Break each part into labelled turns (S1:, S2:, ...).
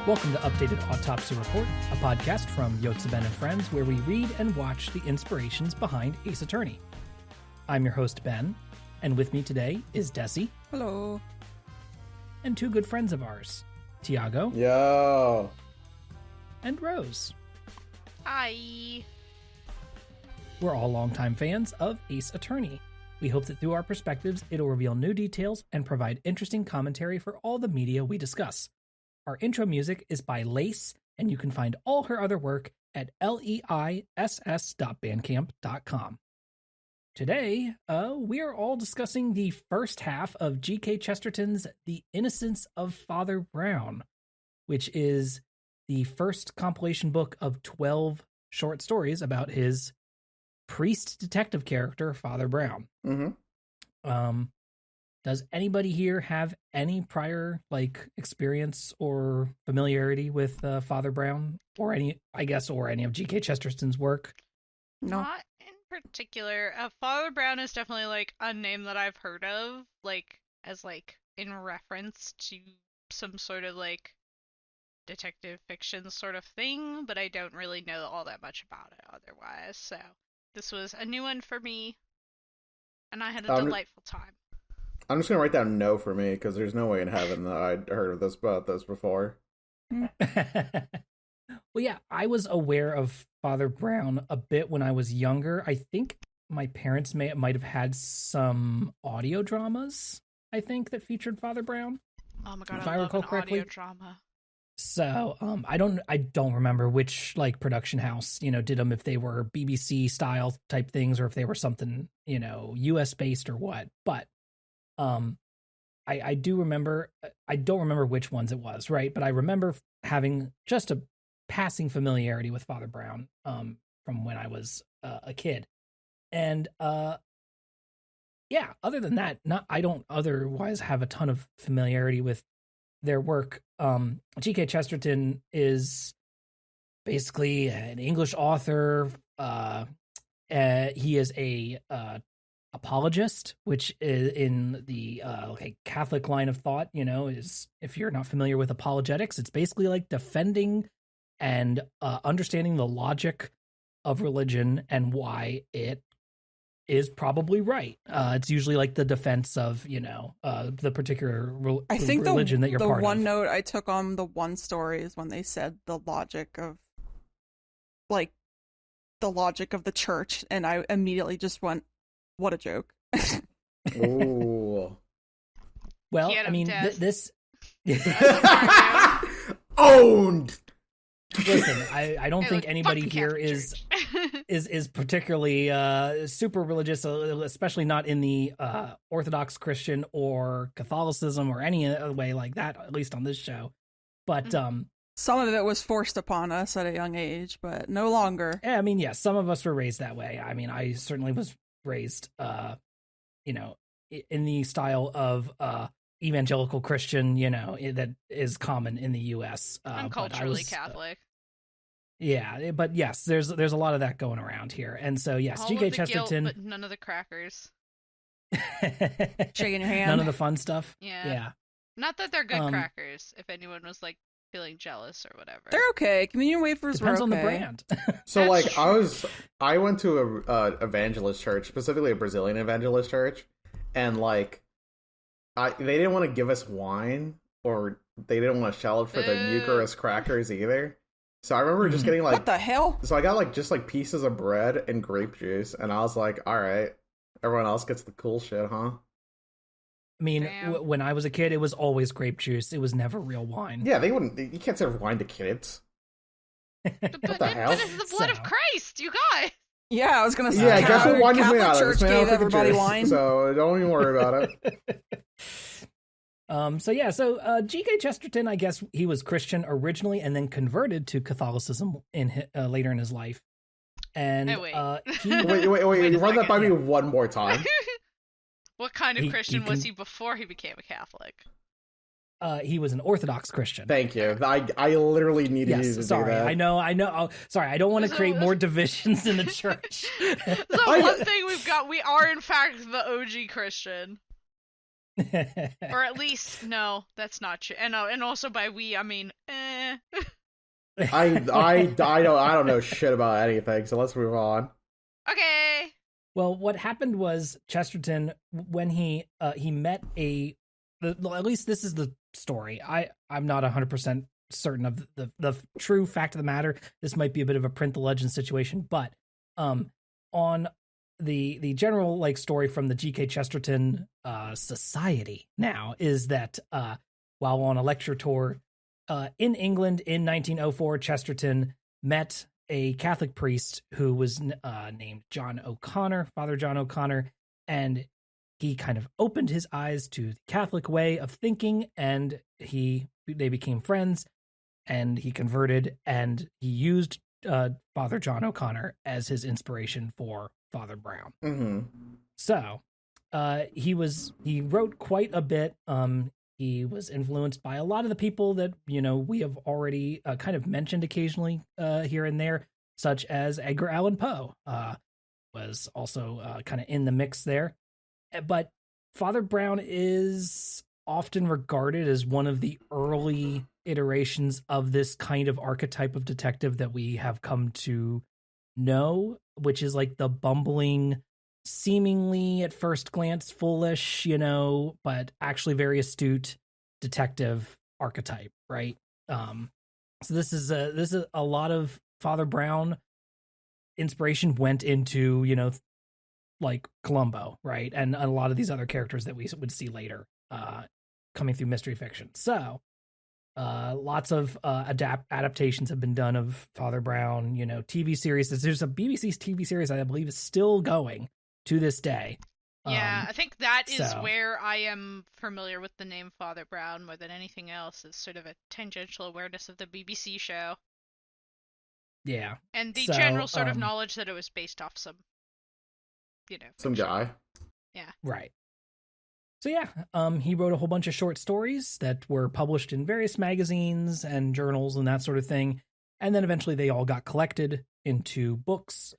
S1: Welcome to Updated Autopsy Report, a podcast from Yotze Ben and Friends where we read and watch the inspirations behind Ace Attorney. I'm your host, Ben, and with me today is Dessy.
S2: Hello.
S1: And two good friends of ours, Tiago.
S3: Yo.
S1: And Rose.
S4: Hi.
S1: We're all longtime fans of Ace Attorney. We hope that through our perspectives, it'll reveal new details and provide interesting commentary for all the media we discuss. Our intro music is by Lace, and you can find all her other work at leiss.bandcamp.com. Today, we are all discussing the first half of G.K. Chesterton's The Innocence of Father Brown, which is the first compilation book of 12 short stories about his priest detective character, Father Brown.
S3: Mm-hmm.
S1: Does anybody here have any prior experience or familiarity with Father Brown or any of G.K. Chesterton's work?
S2: No.
S4: Not in particular. Father Brown is definitely a name that I've heard of, as in reference to some sort of detective fiction sort of thing, but I don't really know all that much about it otherwise. So this was a new one for me, and I had a delightful time.
S3: I'm just gonna write down no for me because there's no way in heaven that I'd heard of this before.
S1: Well, yeah, I was aware of Father Brown a bit when I was younger. I think my parents might have had some audio dramas, that featured Father Brown.
S4: Oh my god,
S1: if
S4: I
S1: recall
S4: love an
S1: correctly.
S4: audio drama.
S1: So, I don't remember which production house, did them, if they were BBC style type things or if they were something, US based or what. But I do remember, I don't remember which ones it was, right? But I remember having just a passing familiarity with Father Brown from when I was a kid. And yeah, other than that, I don't otherwise have a ton of familiarity with their work. G.K. Chesterton is basically an English author. He is a apologist, which is in the Catholic line of thought, is, if you're not familiar with apologetics, it's basically defending and understanding the logic of religion and why it is probably right. It's usually the defense of, the particular religion that you're part of.
S2: The one note I took on the one story is when they said the logic of the church, and I immediately just went, what a joke.
S3: Ooh.
S1: Well, I mean, this...
S3: Owned!
S1: Listen, I don't think anybody here is particularly super religious, especially not in the Orthodox Christian or Catholicism or any way like that, at least on this show. But
S2: some of it was forced upon us at a young age, but no longer.
S1: I mean, yes, some of us were raised that way. I mean, I certainly was raised, in the style of evangelical Christian, that is common in the U.S.
S4: I'm culturally Catholic.
S1: Yeah, but yes, there's a lot of that going around here, and so yes, G.K. Chesterton,
S4: guilt, but none of the crackers.
S2: Shaking your hand.
S1: None of the fun stuff.
S4: Yeah. Not that they're good crackers. If anyone was feeling jealous or whatever,
S2: they're okay. Communion wafers
S1: depends
S2: were okay.
S1: on the brand.
S3: So I went to a evangelist church, specifically a Brazilian evangelist church, and they didn't want to give us wine, or they didn't want to shell it for the Eucharist crackers either. So I remember just getting
S2: what the hell?
S3: So I got just pieces of bread and grape juice, and I was like, all right, everyone else gets the cool shit, huh?
S1: I mean, when I was a kid, it was always grape juice. It was never real wine.
S3: Yeah, you can't serve wine to kids.
S4: What
S3: the hell?
S4: But it's the blood of Christ, you guys.
S2: Yeah, I was gonna say.
S3: Yeah, guess what wine is made out of?
S2: Church gave everybody wine,
S3: so don't even worry about
S1: it. So G.K. Chesterton, I guess he was Christian originally and then converted to Catholicism later in his life. And
S4: wait,
S3: run that by me one more time.
S4: What kind of Christian was he before he became a Catholic?
S1: He was an Orthodox Christian.
S3: Thank you. I literally needed you to do that.
S1: I know. Oh, sorry, I don't want to create more divisions in the church.
S4: So one thing we've got, we are in fact the OG Christian. Or at least, no, that's not true. And also by we, I mean,
S3: I don't know shit about anything, so let's move on.
S4: Okay.
S1: Well, what happened was Chesterton, when he met at least this is the story. I'm not 100% certain of the true fact of the matter. This might be a bit of a print the legend situation, but on the general like story from the G.K. Chesterton Society now is that while on a lecture tour in England in 1904, Chesterton met a Catholic priest who was named John O'Connor, Father John O'Connor, and he kind of opened his eyes to the Catholic way of thinking, and they became friends, and he converted, and he used Father John O'Connor as his inspiration for Father Brown.
S3: Mm-hmm.
S1: So he wrote quite a bit. He was influenced by a lot of the people that, we have already kind of mentioned occasionally here and there, such as Edgar Allan Poe was also kind of in the mix there. But Father Brown is often regarded as one of the early iterations of this kind of archetype of detective that we have come to know, which is like the bumbling, seemingly at first glance foolish, but actually very astute detective archetype, right? So this is a lot of Father Brown inspiration went into, like Columbo, right? And a lot of these other characters that we would see later coming through mystery fiction. So lots of adaptations have been done of Father Brown, TV series. There's a BBC's TV series I believe is still going to this day.
S4: Yeah, I think that is where I am familiar with the name Father Brown more than anything else, is sort of a tangential awareness of the BBC show.
S1: Yeah.
S4: And the general sort of knowledge that it was based off some
S3: some guy.
S4: Yeah.
S1: Right. So yeah, he wrote a whole bunch of short stories that were published in various magazines and journals and that sort of thing. And then eventually they all got collected into books.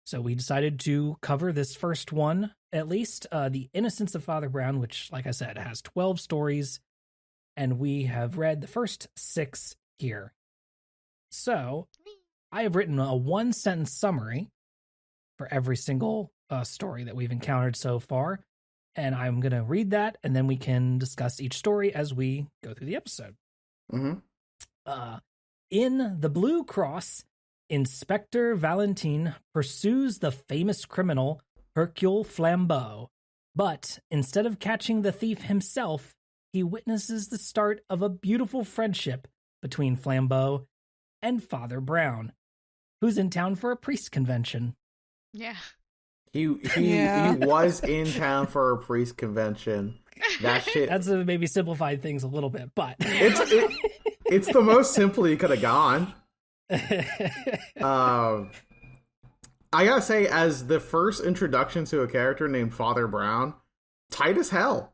S1: So we decided to cover this first one, at least, The Innocence of Father Brown, which, like I said, has 12 stories. And we have read the first 6 here. So I have written a 1-sentence summary for every single story that we've encountered so far. And I'm going to read that, and then we can discuss each story as we go through the episode.
S3: Mm-hmm.
S1: In The Blue Cross, Inspector Valentin pursues the famous criminal Hercule Flambeau. But instead of catching the thief himself, he witnesses the start of a beautiful friendship between Flambeau and Father Brown, who's in town for a priest convention.
S4: Yeah.
S3: He was in town for a priest convention. That shit.
S1: That's maybe simplified things a little bit, but
S3: it's the most simple he could have gone. I gotta say, as the first introduction to a character named Father Brown, tight as hell.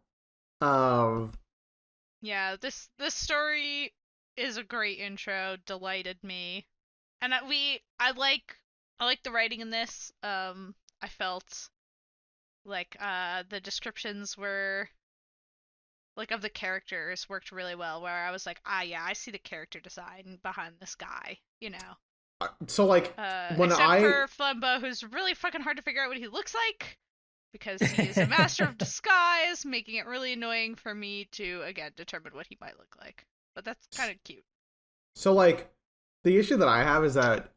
S4: Yeah, this story is a great intro. Delighted me, and I like the writing in this. I felt like the descriptions were like of the characters worked really well, where I was like, yeah, I see the character design behind this guy,
S3: So like when
S4: except for Flambeau, who's really fucking hard to figure out what he looks like, because he's a master of disguise, making it really annoying for me to again determine what he might look like. But that's kind of cute.
S3: So like the issue that I have is that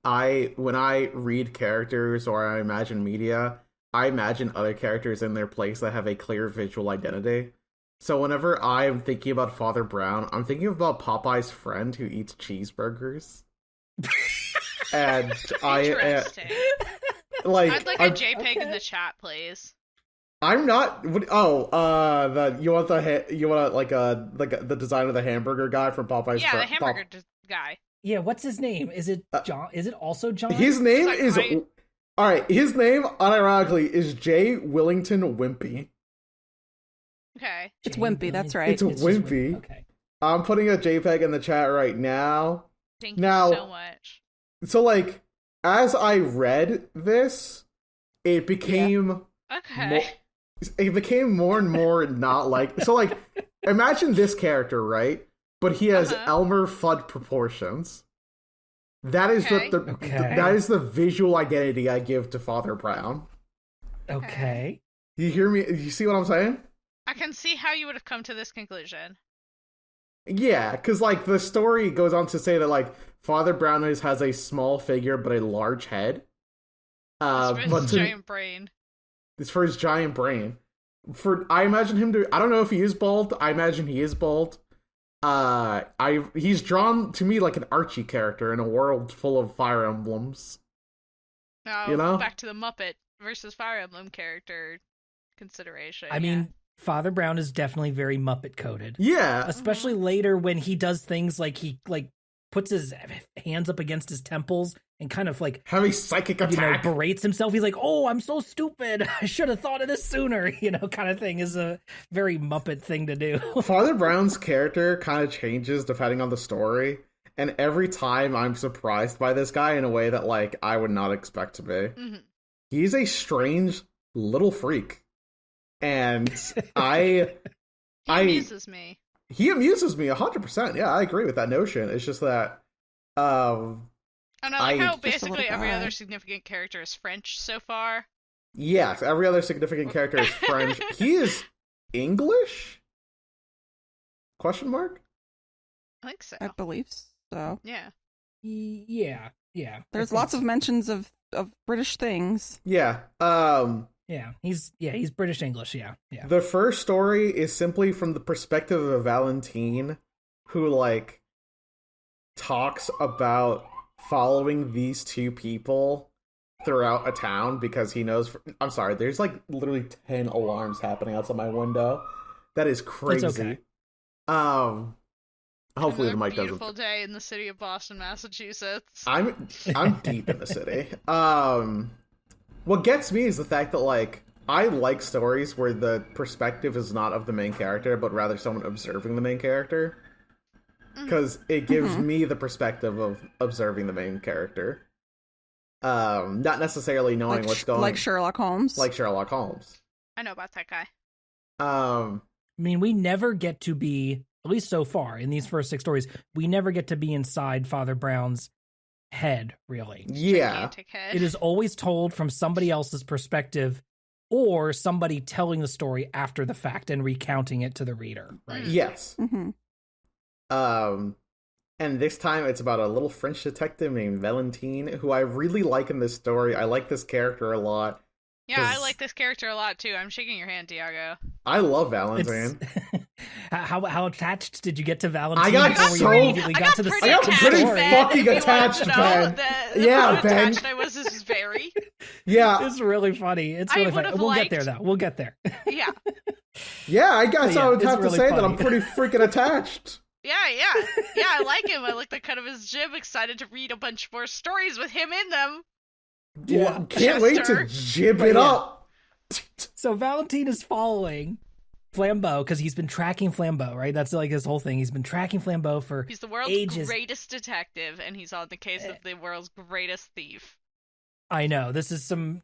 S3: when I read characters or I imagine media, I imagine other characters in their place that have a clear visual identity. So whenever I'm thinking about Father Brown, I'm thinking about Popeye's friend who eats cheeseburgers. And
S4: Interesting. I'd like a JPEG in the chat, please.
S3: I'm not. You want the design of the hamburger guy from Popeye's?
S4: Yeah, the hamburger guy.
S1: Yeah, what's his name? Is it John? Is it also John?
S3: His name is. All right, his name, unironically, is J. Willington Wimpy.
S4: Okay.
S2: It's Wimpy, that's right.
S3: It's Wimpy.
S1: Okay.
S3: I'm putting a JPEG in the chat right now.
S4: Thank you so much.
S3: So, like, as I read this, it became...
S4: Okay.
S3: It became more and more not like... So, like, imagine this character, right? But he has Elmer Fudd proportions. That is
S4: Okay.
S3: that is the visual identity I give to Father Brown.
S1: Okay.
S3: You hear me? You see what I'm saying?
S4: I can see how you would have come to this conclusion.
S3: Yeah, because like the story goes on to say that like Father Brown has a small figure but a large head.
S4: It's
S3: But
S4: his giant brain.
S3: it's for his giant brain. I imagine him to. I don't know if he is bald. I imagine he is bald. He's drawn to me like an Archie character in a world full of Fire Emblems.
S4: Now,
S3: You know?
S4: back to the Muppet versus Fire Emblem character consideration.
S1: I mean, Father Brown is definitely very Muppet coded.
S3: Yeah,
S1: Especially later when he does things like he puts his hands up against his temples and kind of like,
S3: have a psychic
S1: you know,
S3: attack.
S1: berates himself. He's like, "Oh, I'm so stupid. I should have thought of this sooner." You know, kind of thing is a very Muppet thing to do.
S3: Father Brown's character kind of changes depending on the story, and every time I'm surprised by this guy in a way that like I would not expect to be.
S4: Mm-hmm.
S3: He's a strange little freak, and he
S4: amuses me.
S3: He amuses me 100%. Yeah, I agree with that notion. It's just that,
S4: And I like how
S2: Just a
S4: basically
S2: little
S4: every
S2: guy.
S4: other significant character is French so far.
S3: yes, every other significant character is French. He is English? Question mark?
S4: I think so.
S2: I believe so.
S4: Yeah.
S1: Yeah.
S2: There's lots of mentions of British things.
S3: Yeah.
S1: He's British English. Yeah.
S3: The first story is simply from the perspective of Valentine, who like talks about following these two people throughout a town because he knows. I'm sorry, there's like literally 10 alarms happening outside my window. That is crazy.
S1: It's okay.
S3: Hopefully the
S4: Another
S3: mic doesn't.
S4: beautiful day in the city of Boston, Massachusetts.
S3: I'm deep in the city. What gets me is the fact that like I like stories where the perspective is not of the main character, but rather someone observing the main character, because it gives me the perspective of observing the main character, not necessarily knowing what's going.
S2: Like Sherlock Holmes.
S3: Like Sherlock Holmes.
S4: I know about that guy.
S1: I mean, we never get to be, at least so far in these first 6 stories, we never get to be inside Father Brown's head, really.
S3: Yeah.
S4: Gigantic head.
S1: It is always told from somebody else's perspective or somebody telling the story after the fact and recounting it to the reader, right?
S3: Yes.
S2: Mm-hmm.
S3: And this time it's about a little French detective named Valentine, who I really like in this story. I like this character a lot.
S4: Yeah, I
S3: 'cause
S4: like this character a lot too. I'm shaking your hand, Tiago.
S3: I love Valentine.
S1: How attached did you get to Valentine?
S3: I got
S1: before
S3: so-
S1: you immediately got to the
S4: pretty
S3: I got
S1: second
S3: pretty
S1: story?
S3: fucking
S4: if you wanted
S3: attached,
S4: to know
S3: Ben.
S4: the
S3: Yeah,
S4: how
S3: Ben.
S4: attached I was. This is very.
S3: Yeah.
S1: It's really funny. It's
S4: I
S1: really funny.
S4: would've
S1: We'll
S4: liked-
S1: get there, though. We'll get there.
S4: Yeah.
S3: Yeah, I guess
S1: Yeah,
S3: I would
S1: it's
S3: have to
S1: really
S3: say that I'm
S1: funny.
S3: pretty freaking attached.
S4: Yeah. I like him. I like the cut of his jib. Excited to read a bunch more stories with him in them.
S3: Well, can't wait to
S4: Chester.
S3: jib
S1: But
S3: it
S1: yeah.
S3: up.
S1: So Valentine is following Flambeau because he's been tracking Flambeau, right? That's like his whole thing. He's been tracking Flambeau for
S4: He's the world's
S1: ages.
S4: greatest detective, and he's on the case of the world's greatest thief.
S1: I know this is some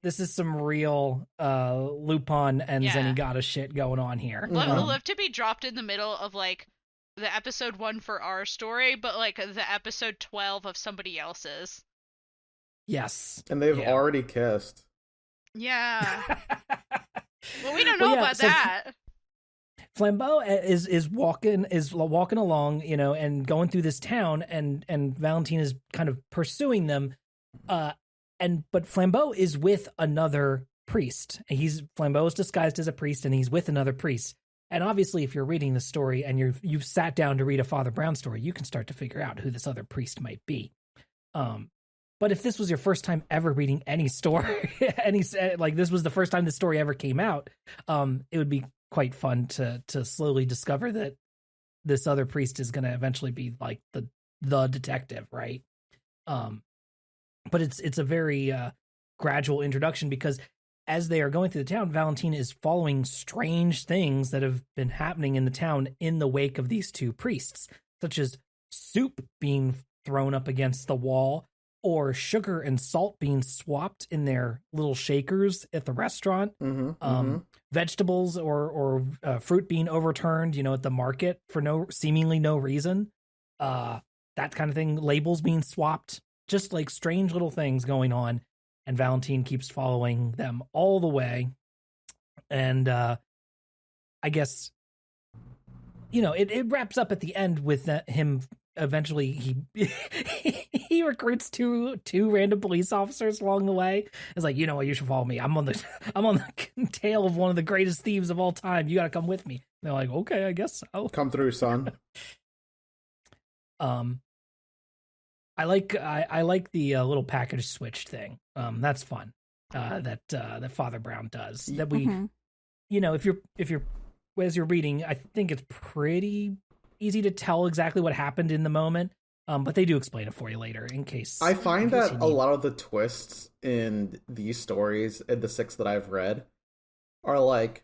S1: real Lupin and
S4: Yeah.
S1: Zenigata shit going on here.
S4: He'll live to be dropped in the middle of like the episode 1 for our story, but like the episode 12 of somebody else's.
S1: Yes,
S3: And they've
S1: Yeah.
S3: already kissed.
S4: Yeah. Well, we don't know
S1: Well, yeah,
S4: about
S1: so
S4: that.
S1: Flambeau is walking along, you know, and going through this town, and Valentine is kind of pursuing them, but Flambeau is with another priest. Flambeau is disguised as a priest, and he's with another priest. And obviously, if you're reading the story and you've sat down to read a Father Brown story, you can start to figure out who this other priest might be. But if this was your first time ever reading any story, like this was the first time the story ever came out, it would be quite fun to slowly discover that this other priest is going to eventually be like the detective, right? But it's a very gradual introduction because as they are going through the town, Valentine is following strange things that have been happening in the town in the wake of these two priests, such as soup being thrown up against the wall, or sugar and salt being swapped in their little shakers at the restaurant, vegetables or fruit being overturned, you know, at the market for seemingly no reason, that kind of thing. Labels being swapped just like strange little things going on, and Valentine keeps following them all the way. And I guess, it wraps up at the end with him eventually he recruits two random police officers along the way. It's like, you know what, you should follow me. I'm on the tail of one of the greatest thieves of all time. You got to come with me. And they're like, okay, I guess so.
S3: Come through, son.
S1: I like the little package switch thing. That's fun. That Father Brown does. That we, if you're as you're reading, I think it's pretty easy to tell exactly what happened in the moment. But they do explain it for you later in case.
S3: I find that a lot of the twists in these stories, in the 6 that I've read, are like,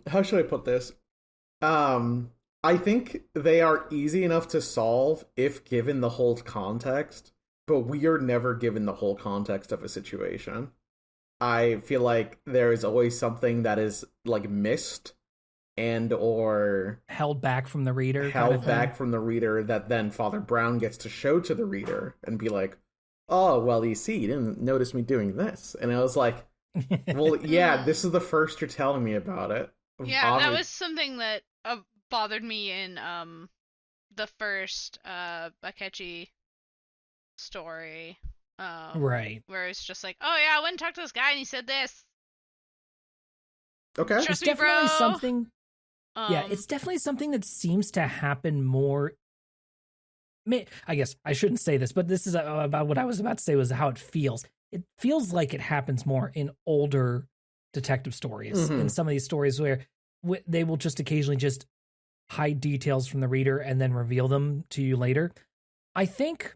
S3: how should I put this? I think they are easy enough to solve if given the whole context, but we are never given the whole context of a situation. I feel like there is always something that is like missed and or
S1: held back from the reader.
S3: From the reader that then Father Brown gets to show to the reader and be like, oh, well, you see, you didn't notice me doing this. And I was like, well, yeah, this is the first you're telling me about it.
S4: Yeah, that was something that bothered me in the first Akechi story.
S1: Right.
S4: Where it's just like, oh yeah, I went and talked to this guy and he said this.
S3: Okay.
S1: It's definitely something. Yeah, it's definitely something that seems to happen more. I guess I shouldn't say this, but this is about what I was about to say was how it feels. It feels like it happens more in older detective stories. In some of these stories where they will just occasionally just hide details from the reader and then reveal them to you later. I think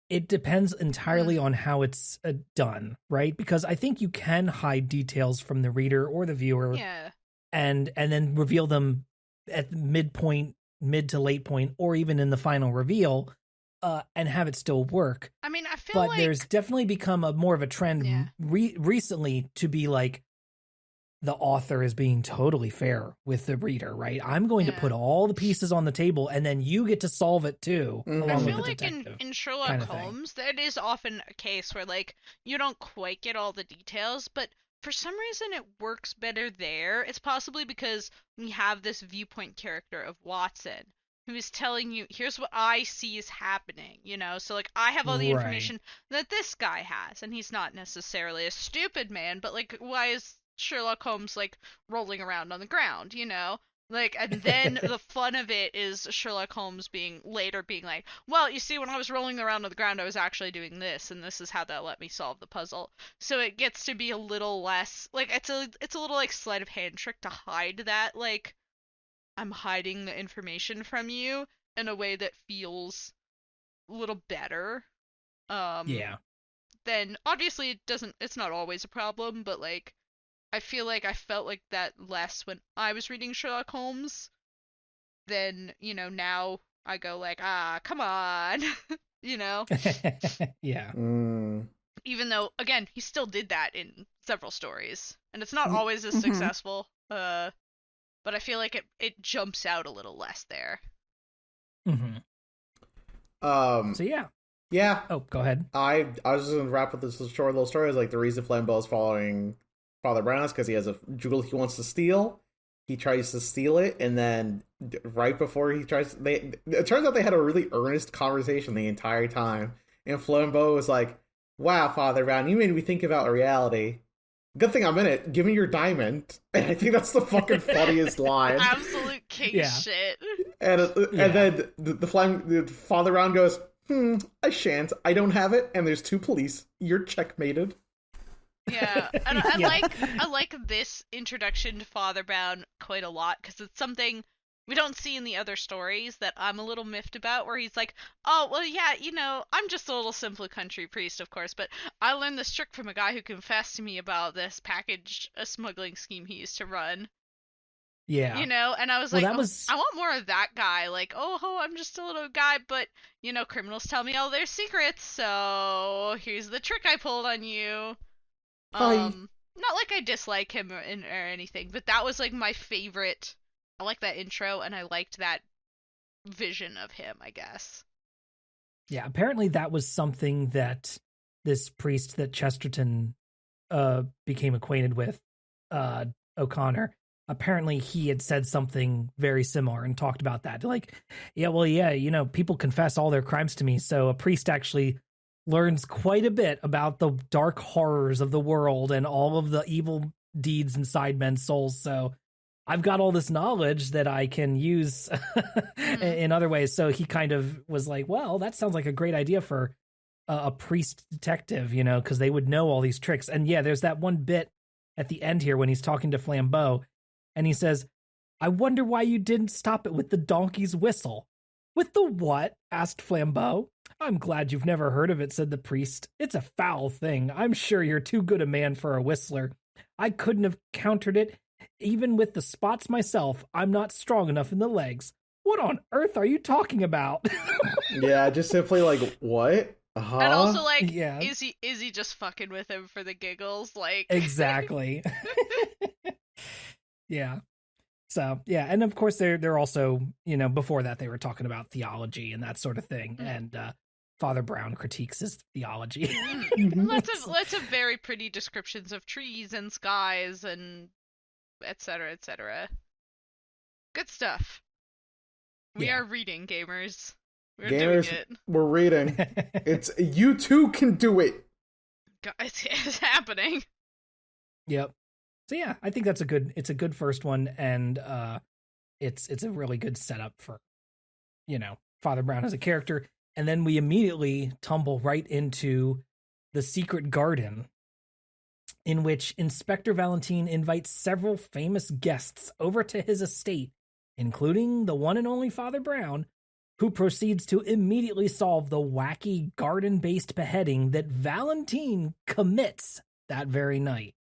S1: it depends entirely on how it's done, right? Because I think you can hide details from the reader or the viewer, and then reveal them at mid to late point, or even in the final reveal, and have it still work.
S4: I mean, I feel
S1: but there's definitely become more of a trend recently to be like, the author is being totally fair with the reader, right? I'm going to put all the pieces on the table, and then you get to solve it too.
S4: I feel like in Sherlock Holmes, that is often a case where like you don't quite get all the details, but for some reason it works better there. It's possibly because we have this viewpoint character of Watson who is telling you, here's what I see is happening, So like I have all the information that this guy has, and he's not necessarily a stupid man, but like why is Sherlock Holmes like rolling around on the ground, Like, and then the fun of it is Sherlock Holmes being like, well, you see, when I was rolling around on the ground, I was actually doing this, and this is how that let me solve the puzzle. So it gets to be a little less, like, it's a little, like, sleight of hand trick to hide that, like, I'm hiding the information from you in a way that feels a little better. Then, obviously, it's not always a problem, but, like, I feel like I felt like that less when I was reading Sherlock Holmes. Then, now I go like, come on,
S1: Yeah.
S4: Even though, again, he still did that in several stories, and it's not always as successful. But I feel like it jumps out a little less there.
S1: So yeah.
S3: Yeah.
S1: Oh, go ahead.
S3: I was just gonna wrap up this short little story. Is like the reason Flambeau is following Father Brown is because he has a jewel he wants to steal. He tries to steal it, and then right before he tries, it turns out they had a really earnest conversation the entire time. And Flambeau was like, "Wow, Father Brown, you made me think about reality. Good thing I'm in it. Give me your diamond." And I think that's the fucking funniest line.
S4: Absolute king shit.
S3: And then the Father Brown goes, I shan't. I don't have it, and there's 2 police. You're checkmated.
S4: Yeah, and I like this introduction to Father Brown quite a lot, because it's something we don't see in the other stories that I'm a little miffed about, where he's like, oh, well, yeah, I'm just a little simple country priest, of course, but I learned this trick from a guy who confessed to me about this a smuggling scheme he used to run.
S1: Yeah.
S4: And I was like, I want more of that guy. Like, oh, I'm just a little guy, but, criminals tell me all their secrets, so here's the trick I pulled on you. Not like I dislike him or anything, but that was, like, my favorite. I like that intro, and I liked that vision of him, I guess.
S1: Yeah, apparently that was something that this priest that Chesterton became acquainted with, O'Connor. Apparently he had said something very similar and talked about that. Like, yeah, well, yeah, people confess all their crimes to me. So a priest actually learns quite a bit about the dark horrors of the world and all of the evil deeds inside men's souls. So I've got all this knowledge that I can use in other ways. So he kind of was like, well, that sounds like a great idea for a priest detective, because they would know all these tricks. And yeah, there's that one bit at the end here when he's talking to Flambeau and he says, I wonder why you didn't stop it with the donkey's whistle. With the what? Asked Flambeau. I'm glad you've never heard of it, said the priest. It's a foul thing. I'm sure you're too good a man for a whistler. I couldn't have countered it. Even with the spots myself, I'm not strong enough in the legs. What on earth are you talking about?
S3: Yeah, just simply like, what? Uh-huh.
S4: And also, like,
S1: Yeah.
S4: is he just fucking with him for the giggles? Like,
S1: Exactly. Yeah. So, yeah, and of course they're also, before that they were talking about theology and that sort of thing, and Father Brown critiques his theology.
S4: lots of very pretty descriptions of trees and skies and etc. etc. Good stuff. We
S1: Yeah.
S4: are reading, gamers. We're
S3: Gamers,
S4: doing it.
S3: we're reading. It's you too can do it.
S4: It's happening.
S1: Yep. So yeah, I think it's a good first one, and it's a really good setup for, Father Brown as a character. And then we immediately tumble right into The Secret Garden, in which Inspector Valentine invites several famous guests over to his estate, including the one and only Father Brown, who proceeds to immediately solve the wacky garden-based beheading that Valentine commits that very night.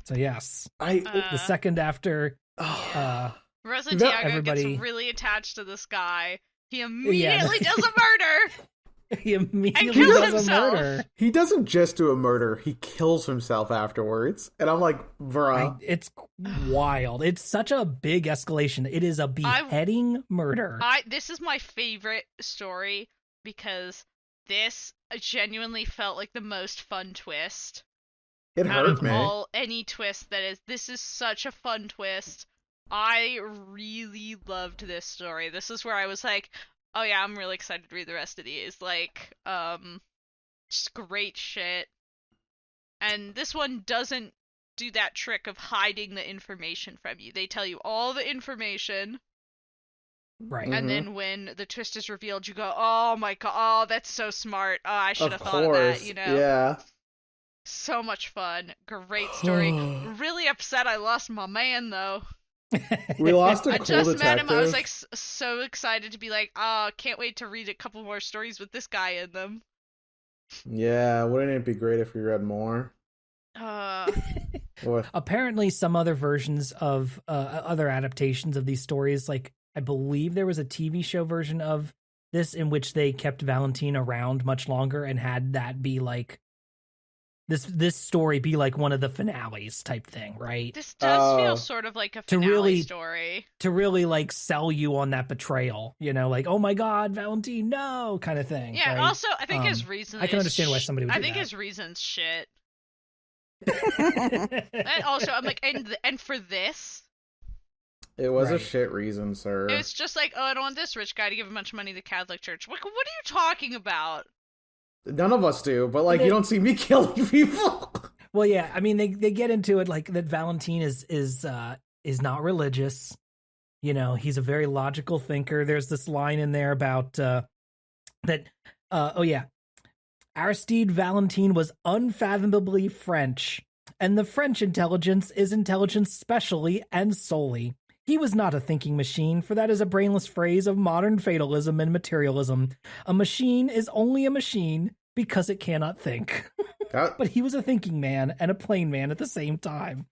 S1: So yes, the second after
S4: Rosa Tiago
S1: everybody
S4: gets really attached to this guy. He immediately does a murder.
S1: He immediately
S4: And kills
S1: does
S4: himself.
S1: a murder.
S3: He doesn't just do a murder, he kills himself afterwards. And I'm like, bruh.
S1: It's wild. It's such a big escalation. It is a beheading murder.
S4: This is my favorite story because this genuinely felt like the most fun twist.
S3: It
S4: Out
S3: hurt
S4: of
S3: me.
S4: any twist this is such a fun twist. I really loved this story. This is where I was like, oh yeah, I'm really excited to read the rest of these. Like, just great shit. And this one doesn't do that trick of hiding the information from you. They tell you all the information.
S1: Right.
S4: And then when the twist is revealed, you go, oh my god, oh, that's so smart. Oh, I should have
S3: Of
S4: thought of
S3: course.
S4: that,
S3: Yeah.
S4: So much fun. Great story. Really upset I lost my man, though.
S3: We lost a
S4: I
S3: cool
S4: just
S3: detective.
S4: met him. I was like so excited to be like, can't wait to read a couple more stories with this guy in them.
S3: Yeah, wouldn't it be great if we read more? What?
S1: Apparently, some other versions of other adaptations of these stories, like I believe there was a TV show version of this in which they kept Valentine around much longer and had that be like this story be like one of the finales type thing, right?
S4: This does feel sort of like a finale story.
S1: To really like sell you on that betrayal, like, oh my god, Valentine, no, kind of thing.
S4: Yeah,
S1: right?
S4: Also, I think his reasons.
S1: I can understand why somebody would do that.
S4: I think his reasons shit. And also, I'm like, and for this,
S3: It was a shit reason, sir.
S4: it's just like, oh, I don't want this rich guy to give a bunch of money to the Catholic Church. What are you talking about?
S3: None of us do, but like, you don't see me killing people.
S1: Well, yeah, I mean, they get into it like that. Valentine is not religious. He's a very logical thinker. There's this line in there about that. Oh yeah, Aristide Valentine was unfathomably French, and the French intelligence is intelligence specially and solely. He was not a thinking machine, for that is a brainless phrase of modern fatalism and materialism. A machine is only a machine because it cannot think. But he was a thinking man and a plain man at the same time.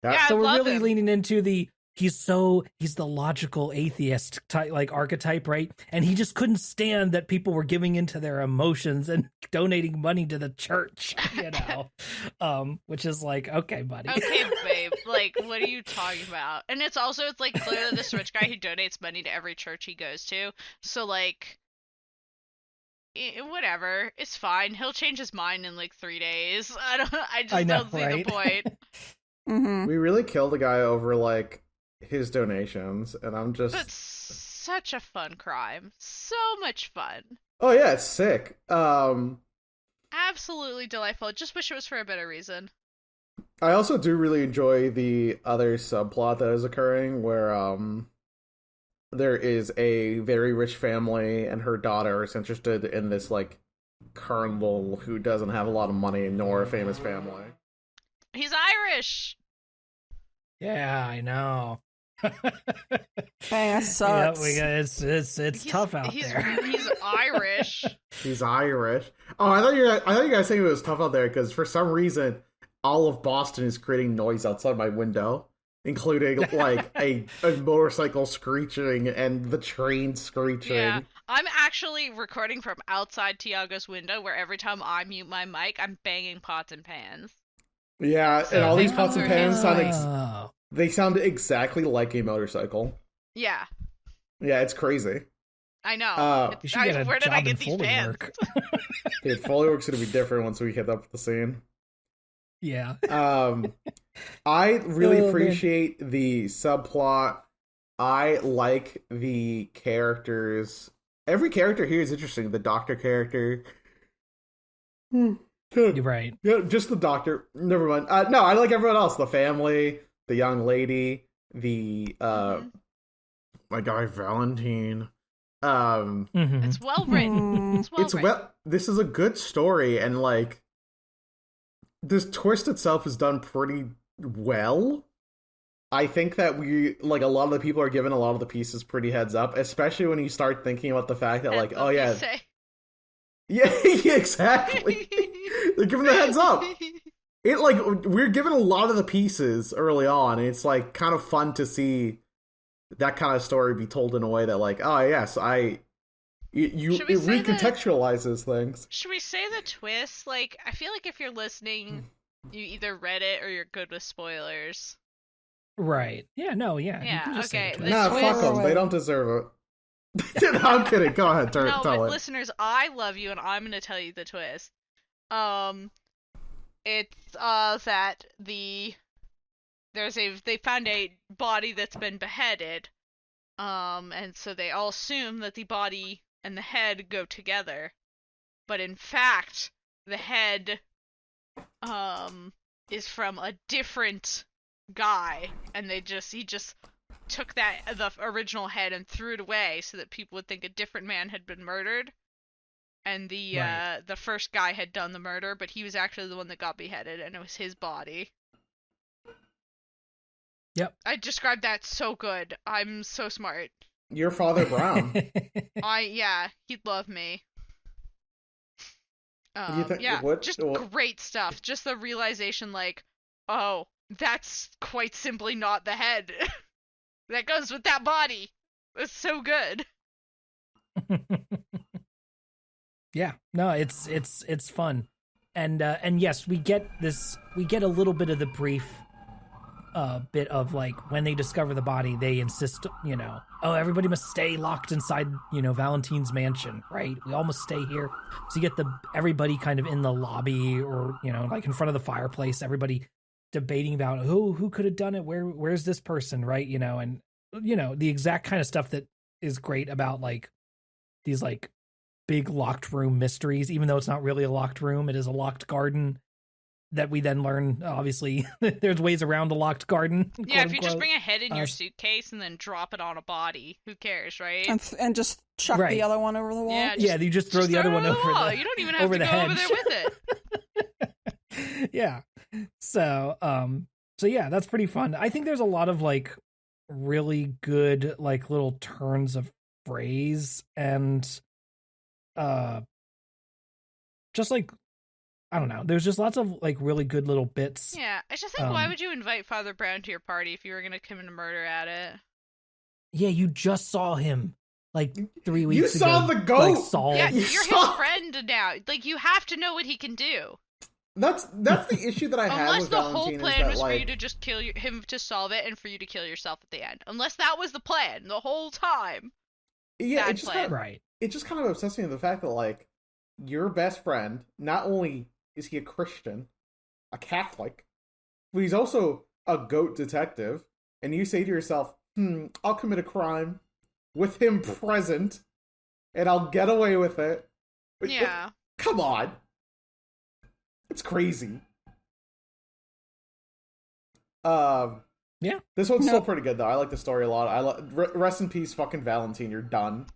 S4: Yeah,
S1: So
S4: I
S1: we're
S4: love
S1: really
S4: him.
S1: leaning into the he's the logical atheist type, like archetype, right? And he just couldn't stand that people were giving into their emotions and donating money to the church, which is like, okay, buddy.
S4: Okay, babe, like, what are you talking about? And it's like clearly this rich guy who donates money to every church he goes to, so like, whatever, it's fine. He'll change his mind in like 3 days. I just don't see the point.
S2: Mm-hmm.
S3: We really killed a guy over like his donations, and I'm just.
S4: That's such a fun crime. So much fun.
S3: Oh yeah, it's sick.
S4: Absolutely delightful. Just wish it was for a better reason.
S3: I also do really enjoy the other subplot that is occurring, where there is a very rich family and her daughter is interested in this like colonel who doesn't have a lot of money nor a famous family.
S4: He's Irish.
S1: Yeah, I know.
S2: That sucks.
S1: Yeah, it's tough out there.
S4: He's Irish.
S3: He's Irish. Oh, I thought you guys saying it was tough out there because for some reason all of Boston is creating noise outside my window, including like a motorcycle screeching and the train screeching.
S4: Yeah, I'm actually recording from outside Tiago's window, where every time I mute my mic, I'm banging pots and pans.
S3: Yeah,
S4: So
S3: and all these
S4: they
S3: pots and
S4: were
S3: pans
S1: Oh.
S3: they sound exactly like a motorcycle.
S4: Yeah,
S3: Yeah, it's crazy.
S4: I know.
S1: You should get a
S4: where did
S1: job
S4: I
S1: in
S4: get these
S1: Foley
S4: pans?
S1: work.
S3: Dude, Foley work's gonna be different once we hit up the scene.
S1: Yeah.
S3: I really
S1: Oh, man.
S3: appreciate the subplot. I like the characters. Every character here is interesting. The doctor character.
S1: You're right.
S3: Yeah, just the doctor. Never mind. No, I like everyone else. The family, the young lady, the my guy Valentine.
S1: Mhm.
S4: It's well written. It's well written.
S3: This is a good story, and like this twist itself is done pretty well. I think that a lot of the people are given a lot of the pieces pretty heads up, especially when you start thinking about the fact that like, oh yeah, yeah, exactly. They're giving the heads up. It like we're given a lot of the pieces early on, and it's like kind of fun to see that kind of story be told in a way that like, oh yes, it recontextualizes things.
S4: Should we say the twist? Like, I feel like if you're listening, you either read it or you're good with spoilers.
S1: Right. Yeah, no, yeah.
S4: Yeah,
S1: You can just say
S4: okay,
S1: the
S4: the
S1: twist.
S3: Nah,
S4: twist-
S3: fuck them. They don't deserve it. No, I'm kidding. Go ahead,
S4: No,
S3: tell
S4: but
S3: it.
S4: listeners, I love you, and I'm gonna tell you the twist. It's that they found a body that's been beheaded, and so they all assume that the body and the head go together, but in fact, the head is from a different guy, and he just took the original head and threw it away so that people would think a different man had been murdered, and the first guy had done the murder, but he was actually the one that got beheaded, and it was his body.
S1: Yep.
S4: I described that so good. I'm so smart.
S3: Your Father Brown.
S4: He'd love me. Just
S3: what?
S4: great stuff. Just the realization, like, oh, that's quite simply not the head that goes with that body. It's so good.
S1: Yeah, no, it's fun, and yes, we get a little bit of the brief bit of like when they discover the body, they insist, oh, everybody must stay locked inside, Valentine's mansion, right? We all must stay here. So you get everybody kind of in the lobby or like in front of the fireplace, everybody debating about who could have done it, where's this person, right? And the exact kind of stuff that is great about like these like big locked room mysteries, even though it's not really a locked room, it is a locked garden that we then learn, obviously, there's ways around a locked garden.
S4: Yeah, if you just bring a head in your suitcase and then drop it on a body, who cares, right?
S2: And just chuck the other one over the wall?
S4: Yeah,
S1: you just throw the other one over the wall.
S4: You don't even have to go over there with
S1: it. Yeah. So yeah, that's pretty fun. I think there's a lot of like really good like little turns of phrase and just like I don't know. There's just lots of like really good little bits.
S4: Yeah, I just think why would you invite Father Brown to your party if you were gonna commit a murder at it?
S1: Yeah, you just saw him like 3 weeks
S3: You
S1: ago.
S3: saw the goat!
S1: Like, solved.
S4: Yeah,
S3: You
S4: you're
S3: saw-
S4: his friend now. Like, you have to know what he can do.
S3: That's the issue that I have
S4: Unless
S3: with
S4: the
S3: Valentine
S4: whole
S3: is
S4: plan
S3: that,
S4: was for you
S3: like,
S4: to just kill him to solve it and for you to kill yourself at the end. Unless that was the plan the whole time.
S3: yeah,
S4: bad
S3: it just
S4: plan.
S3: kind of,
S1: Right.
S3: it just kind of obsesses me with the fact that, like, your best friend, not only is he a Christian, a Catholic, but he's also a goat detective, and you say to yourself, I'll commit a crime with him present, and I'll get away with it. But
S4: Yeah.
S3: come on. It's crazy.
S1: Yeah.
S3: This one's
S2: No.
S3: still pretty good, though. I like the story a lot. Rest in peace, fucking Valentine. You're done.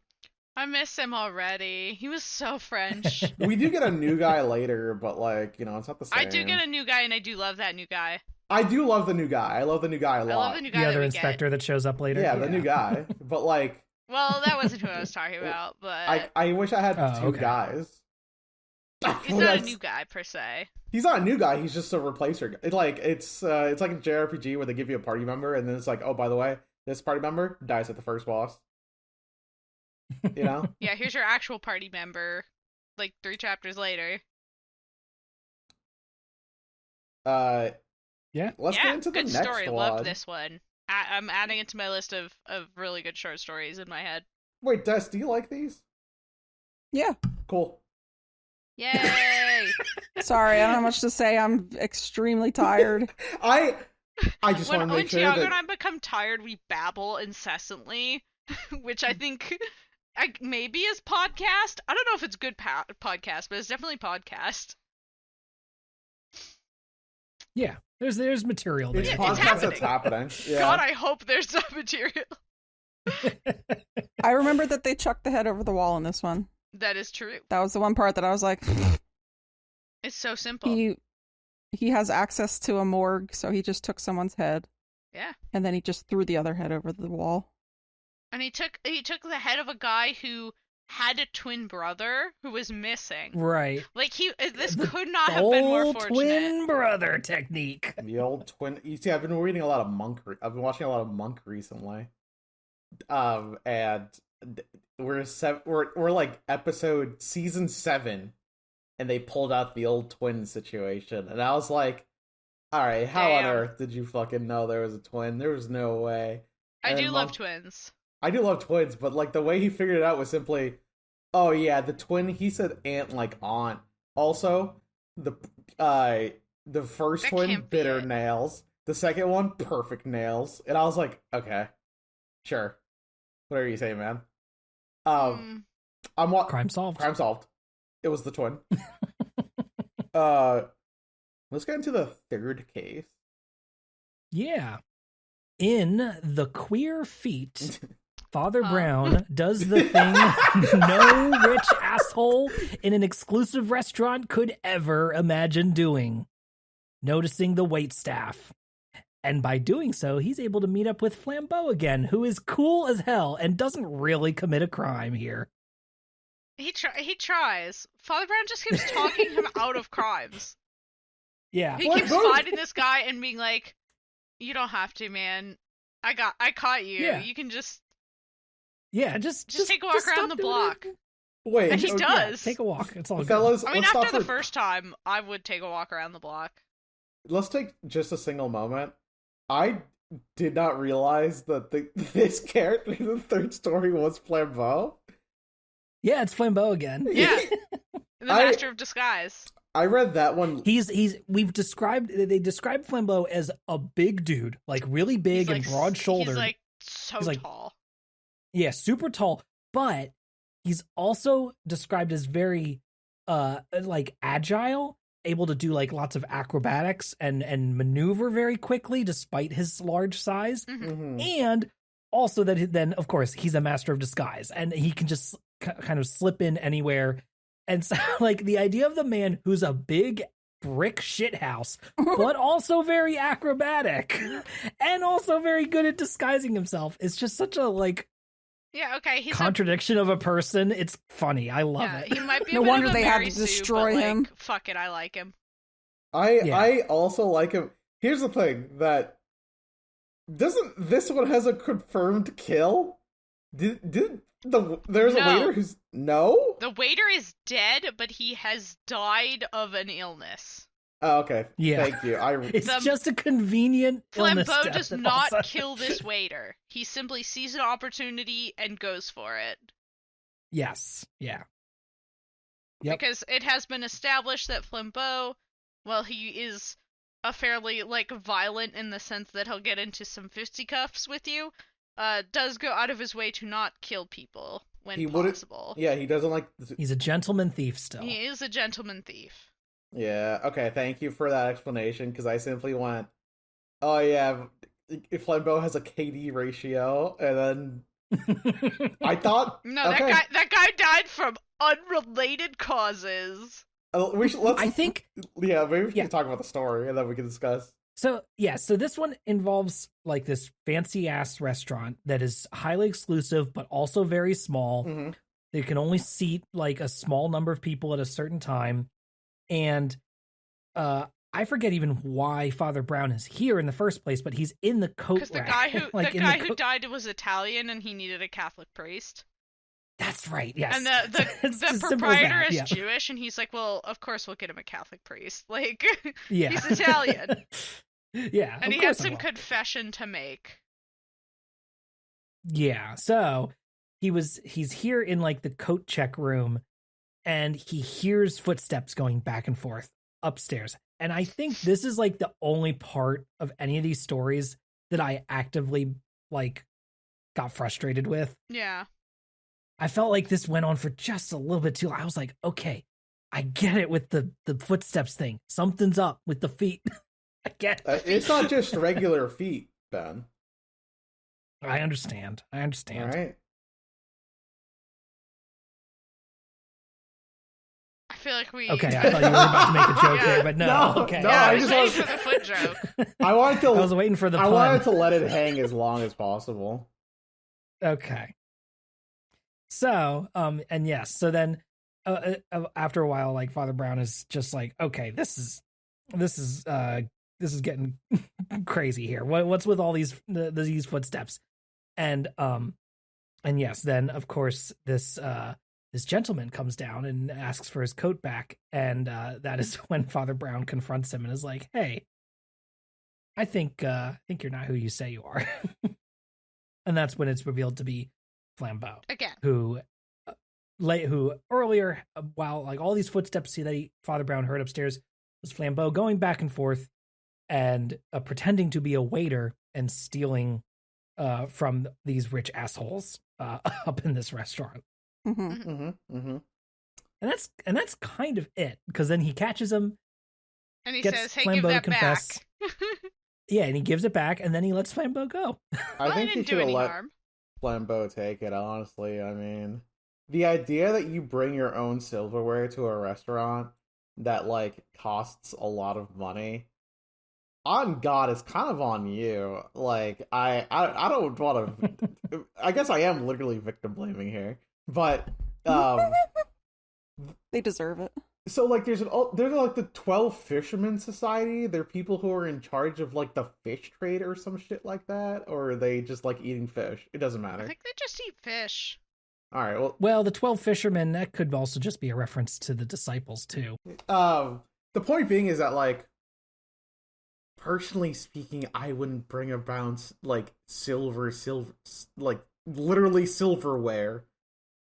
S4: I miss him already. He was so French.
S3: We do get a new guy later, but, like, you know, it's not the same.
S4: I do get a new guy, and I do love that new guy.
S3: I do love the new guy. I love the new guy a lot.
S4: I love the new guy
S1: The
S4: that
S1: other
S4: we
S1: inspector that shows up later.
S3: Yeah, the new guy. But, like,
S4: get. Well, that wasn't who I was talking about, but
S3: I wish I had two
S1: okay.
S3: guys.
S4: he's not a new guy per se.
S3: He's not a new guy. He's just a replacer. It's like a JRPG where they give you a party member, and then it's like, oh, by the way, this party member dies at the first boss. You know?
S4: Yeah, here's your actual party member, like 3 chapters later.
S1: Yeah.
S3: Let's
S4: Yeah,
S3: get into the
S4: good
S3: next
S4: story.
S3: one.
S4: Loved this one. I'm adding it to my list of really good short stories in my head.
S3: Wait, Des, do you like these?
S2: Yeah.
S3: Cool.
S4: Yay!
S2: Sorry, I don't have much to say. I'm extremely tired.
S3: I just want to
S4: when
S3: make sure
S4: Tiago
S3: that
S4: and I become tired, we babble incessantly, which I think maybe is podcast. I don't know if it's good podcast, but it's definitely podcast.
S1: Yeah. There's material there.
S3: it's
S4: it's
S3: podcast that's happening. Yeah.
S4: God, I hope there's some material.
S2: I remember that they chucked the head over the wall in this one.
S4: That is true.
S2: That was the one part that I was like,
S4: It's so simple.
S2: he has access to a morgue, so he just took someone's head.
S4: Yeah.
S2: And then he just threw the other head over the wall.
S4: And he took the head of a guy who had a twin brother who was missing.
S1: Right.
S4: Like this could not
S1: The
S4: have been more
S1: old
S4: fortunate.
S1: twin brother technique.
S3: The old twin. You see, I've been reading a lot of Monk. I've been watching a lot of Monk recently. And we're like season 7, and they pulled out the old twin situation, and I was like, all right, how on
S4: Damn.
S3: earth did you fucking know there was a twin? There was no way.
S4: I
S3: And
S4: do
S3: then
S4: love
S3: Monk-
S4: twins.
S3: I do love twins, but like the way he figured it out was simply, oh yeah, the twin. He said aunt like aunt. Also, the first
S4: That
S3: twin
S4: can't be
S3: bitter
S4: it.
S3: nails. The second one perfect nails, and I was like, okay, sure, whatever you say, man.
S4: Mm.
S1: Crime solved.
S3: Crime solved. It was the twin. Let's get into the third case.
S1: Yeah. In The Queer Feet, Father
S4: Huh.
S1: Brown does the thing no rich asshole in an exclusive restaurant could ever imagine doing, noticing the waitstaff. And by doing so, he's able to meet up with Flambeau again, who is cool as hell and doesn't really commit a crime here.
S4: He tries. Father Brown just keeps talking him out of crimes.
S1: Yeah.
S4: He
S3: What
S4: keeps
S3: both?
S4: finding this guy and being like, "You don't have to, man. I caught you.
S1: Yeah.
S4: You can just
S1: Yeah, just
S4: take a walk
S1: stop
S4: around the
S1: doing
S4: block."
S1: it.
S3: Wait,
S4: And he
S3: okay,
S4: does.
S1: Take a walk. It's all good.
S3: fellas.
S4: I mean,
S3: let's stop
S4: after the
S3: for-
S4: first time, I would take a walk around the block.
S3: Let's take just a single moment. I did not realize that this character in the third story was Flambeau.
S1: Yeah, it's Flambeau again.
S4: Yeah. The Master of Disguise.
S3: I read that one.
S1: They described Flambeau as a big dude, like really big
S4: He's
S1: and
S4: like,
S1: broad shouldered.
S4: He's like so
S1: He's like-
S4: tall.
S1: Yeah, super tall, but he's also described as very like agile, able to do like lots of acrobatics and maneuver very quickly despite his large size.
S3: Mhm.
S1: And also that then of course he's a master of disguise and he can just kind of slip in anywhere. And so like the idea of the man who's a big brick shithouse, but also very acrobatic and also very good at disguising himself is just such a like
S4: Yeah, okay. He's
S1: contradiction of a person. It's funny. I love it.
S4: He might be
S2: No
S4: a bit
S2: wonder
S4: of a
S2: they had
S4: Mary
S2: to
S4: Sue,
S2: destroy
S4: but, like,
S2: him.
S4: fuck it, I like him.
S3: I also like him. Here's the thing that doesn't this one has a confirmed kill? There's a
S4: No.
S3: waiter who's no?
S4: The waiter is dead, but he has died of an illness.
S3: Oh, okay.
S1: Yeah.
S3: Thank you.
S1: It's just a convenient illness
S4: Flambeau
S1: death
S4: does
S1: that
S4: not
S1: also-
S4: kill this waiter. He simply sees an opportunity and goes for it.
S1: Yes. Yeah. Yep.
S4: Because it has been established that Flambeau, well, he is a fairly, like, violent in the sense that he'll get into some fisticuffs with you, does go out of his way to not kill people when possible.
S3: Yeah, he doesn't like.
S1: He's a gentleman thief still.
S4: He is a gentleman thief.
S3: Yeah. Okay. Thank you for that explanation. Because I simply went, oh yeah, if Flambeau has a KD ratio, and then I thought,
S4: No,
S3: okay,
S4: that guy died from unrelated causes.
S3: let's.
S1: I think
S3: Yeah, maybe we
S1: Yeah.
S3: can talk about the story, and then we can discuss.
S1: so. Yeah. So this one involves like this fancy ass restaurant that is highly exclusive, but also very small.
S3: Mhm.
S1: They can only seat like a small number of people at a certain time. And I forget even why Father Brown is here in the first place, but he's in the coat
S4: Because the
S1: rack.
S4: guy who
S1: like,
S4: the
S1: in
S4: guy
S1: the
S4: who died was Italian, and he needed a Catholic priest.
S1: That's right. Yes.
S4: And
S1: It's
S4: the
S1: as simple as
S4: proprietor
S1: that,
S4: is
S1: yeah.
S4: Jewish, and he's like, well, of course we'll get him a Catholic priest. Like,
S1: Yeah.
S4: he's Italian.
S1: Yeah.
S4: And
S1: of
S4: he had
S1: course I
S4: some
S1: will.
S4: confession to make.
S1: Yeah. So he's here in like the coat check room, and he hears footsteps going back and forth upstairs. And I think this is like the only part of any of these stories that I actively like got frustrated with.
S4: Yeah.
S1: I felt like this went on for just a little bit too long. I was like, okay, I get it with the footsteps thing. Something's up with the feet. I get it.
S3: It's not just regular feet, Ben.
S1: I understand.
S3: All right.
S4: I feel like we.
S1: Okay, I thought you were about to make a joke
S4: Yeah.
S1: there, but no.
S3: No,
S1: Okay.
S3: no,
S4: Yeah,
S3: I
S4: I was
S3: just
S4: waiting
S3: want-
S4: for the foot joke.
S3: I wanted to.
S1: I was waiting for the
S3: I
S1: pun.
S3: wanted to let it hang as long as possible.
S1: Okay. So, and yes, so then after a while, like Father Brown is just like, okay, this is getting crazy here. What's with all these footsteps? And yes, then of course this gentleman comes down and asks for his coat back, and that is when Father Brown confronts him and is like, hey, I think you're not who you say you are. And that's when it's revealed to be Flambeau,
S4: Again.
S1: who earlier, while like all these footsteps that Father Brown heard upstairs, was Flambeau going back and forth and pretending to be a waiter and stealing from these rich assholes up in this restaurant.
S2: Mm-hmm.
S3: Mm-hmm. Mm-hmm.
S1: And that's kind of it, because then he catches him.
S4: And he
S1: Gets
S4: says, hey,
S1: Flambeau to
S4: give that
S1: confess.
S4: back.
S1: Yeah, and he gives it back, and then he lets Flambeau go.
S3: I
S4: Well,
S3: think
S4: it
S3: he
S4: didn't do
S3: should have
S4: any
S3: let
S4: harm.
S3: Flambeau take it, honestly. I mean, the idea that you bring your own silverware to a restaurant that, like, costs a lot of money, on God, is kind of on you. Like, I don't want to... I guess I am literally victim blaming here. But,
S2: They deserve it.
S3: so, like, there's like the 12 Fishermen Society. They're people who are in charge of, like, the fish trade or some shit like that. Or are they just, like, eating fish? It doesn't
S4: I
S3: matter.
S4: think they just eat fish.
S3: All right, well,
S1: Well, the 12 fishermen, that could also just be a reference to the disciples, too.
S3: the point being is that, like, personally speaking, I wouldn't bring around, like, like, literally silverware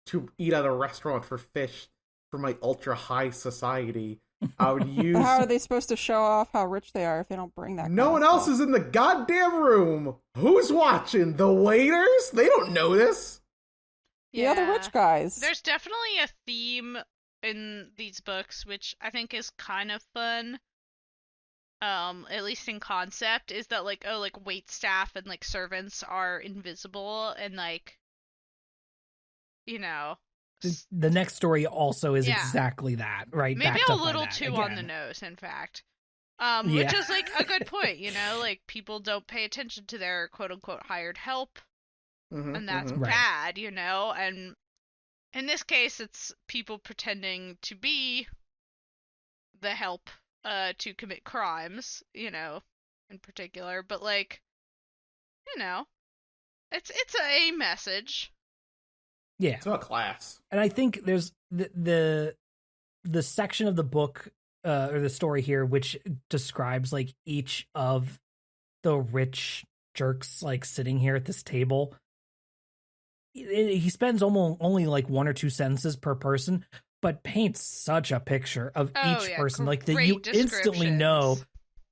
S3: to eat at a restaurant for fish for my ultra high society. I would use...
S2: But how are they supposed to show off how rich they are if they don't bring that?
S3: No one else is in the goddamn room. Who's watching? The waiters? They don't know this.
S2: The other rich guys.
S4: There's definitely a theme in these books, which I think is kind of fun. At least in concept, is that like, oh, like wait staff and like servants are invisible, and like, you know,
S1: The next story also is
S4: Yeah.
S1: exactly that, right?
S4: maybe
S1: Backed
S4: a
S1: up by
S4: little
S1: that
S4: too on the
S1: again.
S4: nose, in fact.
S1: Yeah.
S4: Which is like a good point, you know, like people don't pay attention to their quote unquote hired help. and that's
S1: Right.
S4: bad, you know? And in this case, it's people pretending to be the help to commit crimes, you know, in particular. But, like, you know, it's a message.
S1: Yeah.
S3: It's about class.
S1: And I think there's the section of the book or the story here which describes like each of the rich jerks like sitting here at this table. He spends almost only like 1 or 2 sentences per person, but paints such a picture of each person, like that you instantly know,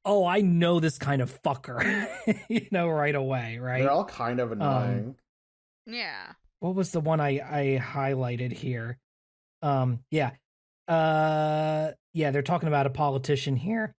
S1: oh, I know this kind of fucker, you know, right away, right?
S3: They're all kind of annoying.
S4: Yeah.
S1: What was the one I highlighted here? Yeah, they're talking about a politician here.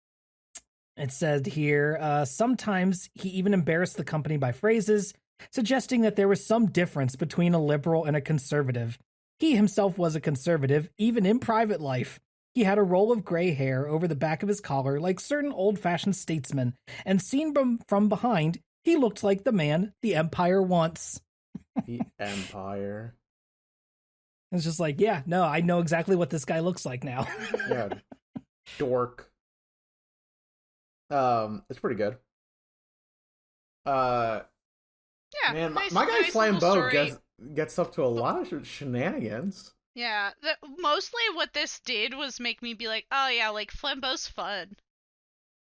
S1: It said here, sometimes he even embarrassed the company by phrases suggesting that there was some difference between a liberal and a conservative. He himself was a conservative, even in private life. He had a roll of gray hair over the back of his collar like certain old-fashioned statesmen, and seen from behind, he looked like the man the Empire wants.
S3: The Empire.
S1: It's just like, yeah, no, I know exactly what this guy looks like now.
S3: Yeah. Dork. It's pretty good.
S4: Yeah.
S3: Man,
S4: nice,
S3: my guy
S4: nice
S3: Flambeau gets up to a lot of shenanigans.
S4: Yeah. Mostly what this did was make me be like, oh yeah, like Flambeau's fun.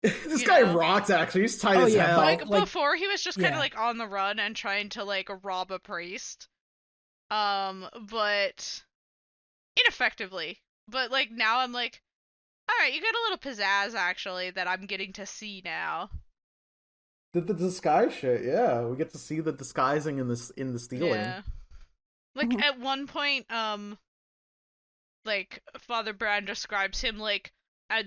S3: This guy rocks, actually. He's tight as hell.
S4: Like, before, he was just kind of, like, on the run and trying to, like, rob a priest. But ineffectively. But, like, now I'm like, alright, you got a little pizzazz, actually, that I'm getting to see now.
S3: The disguise shit, yeah. We get to see the disguising in the stealing.
S4: Yeah. Like, at one point, like, Father Brown describes him, like,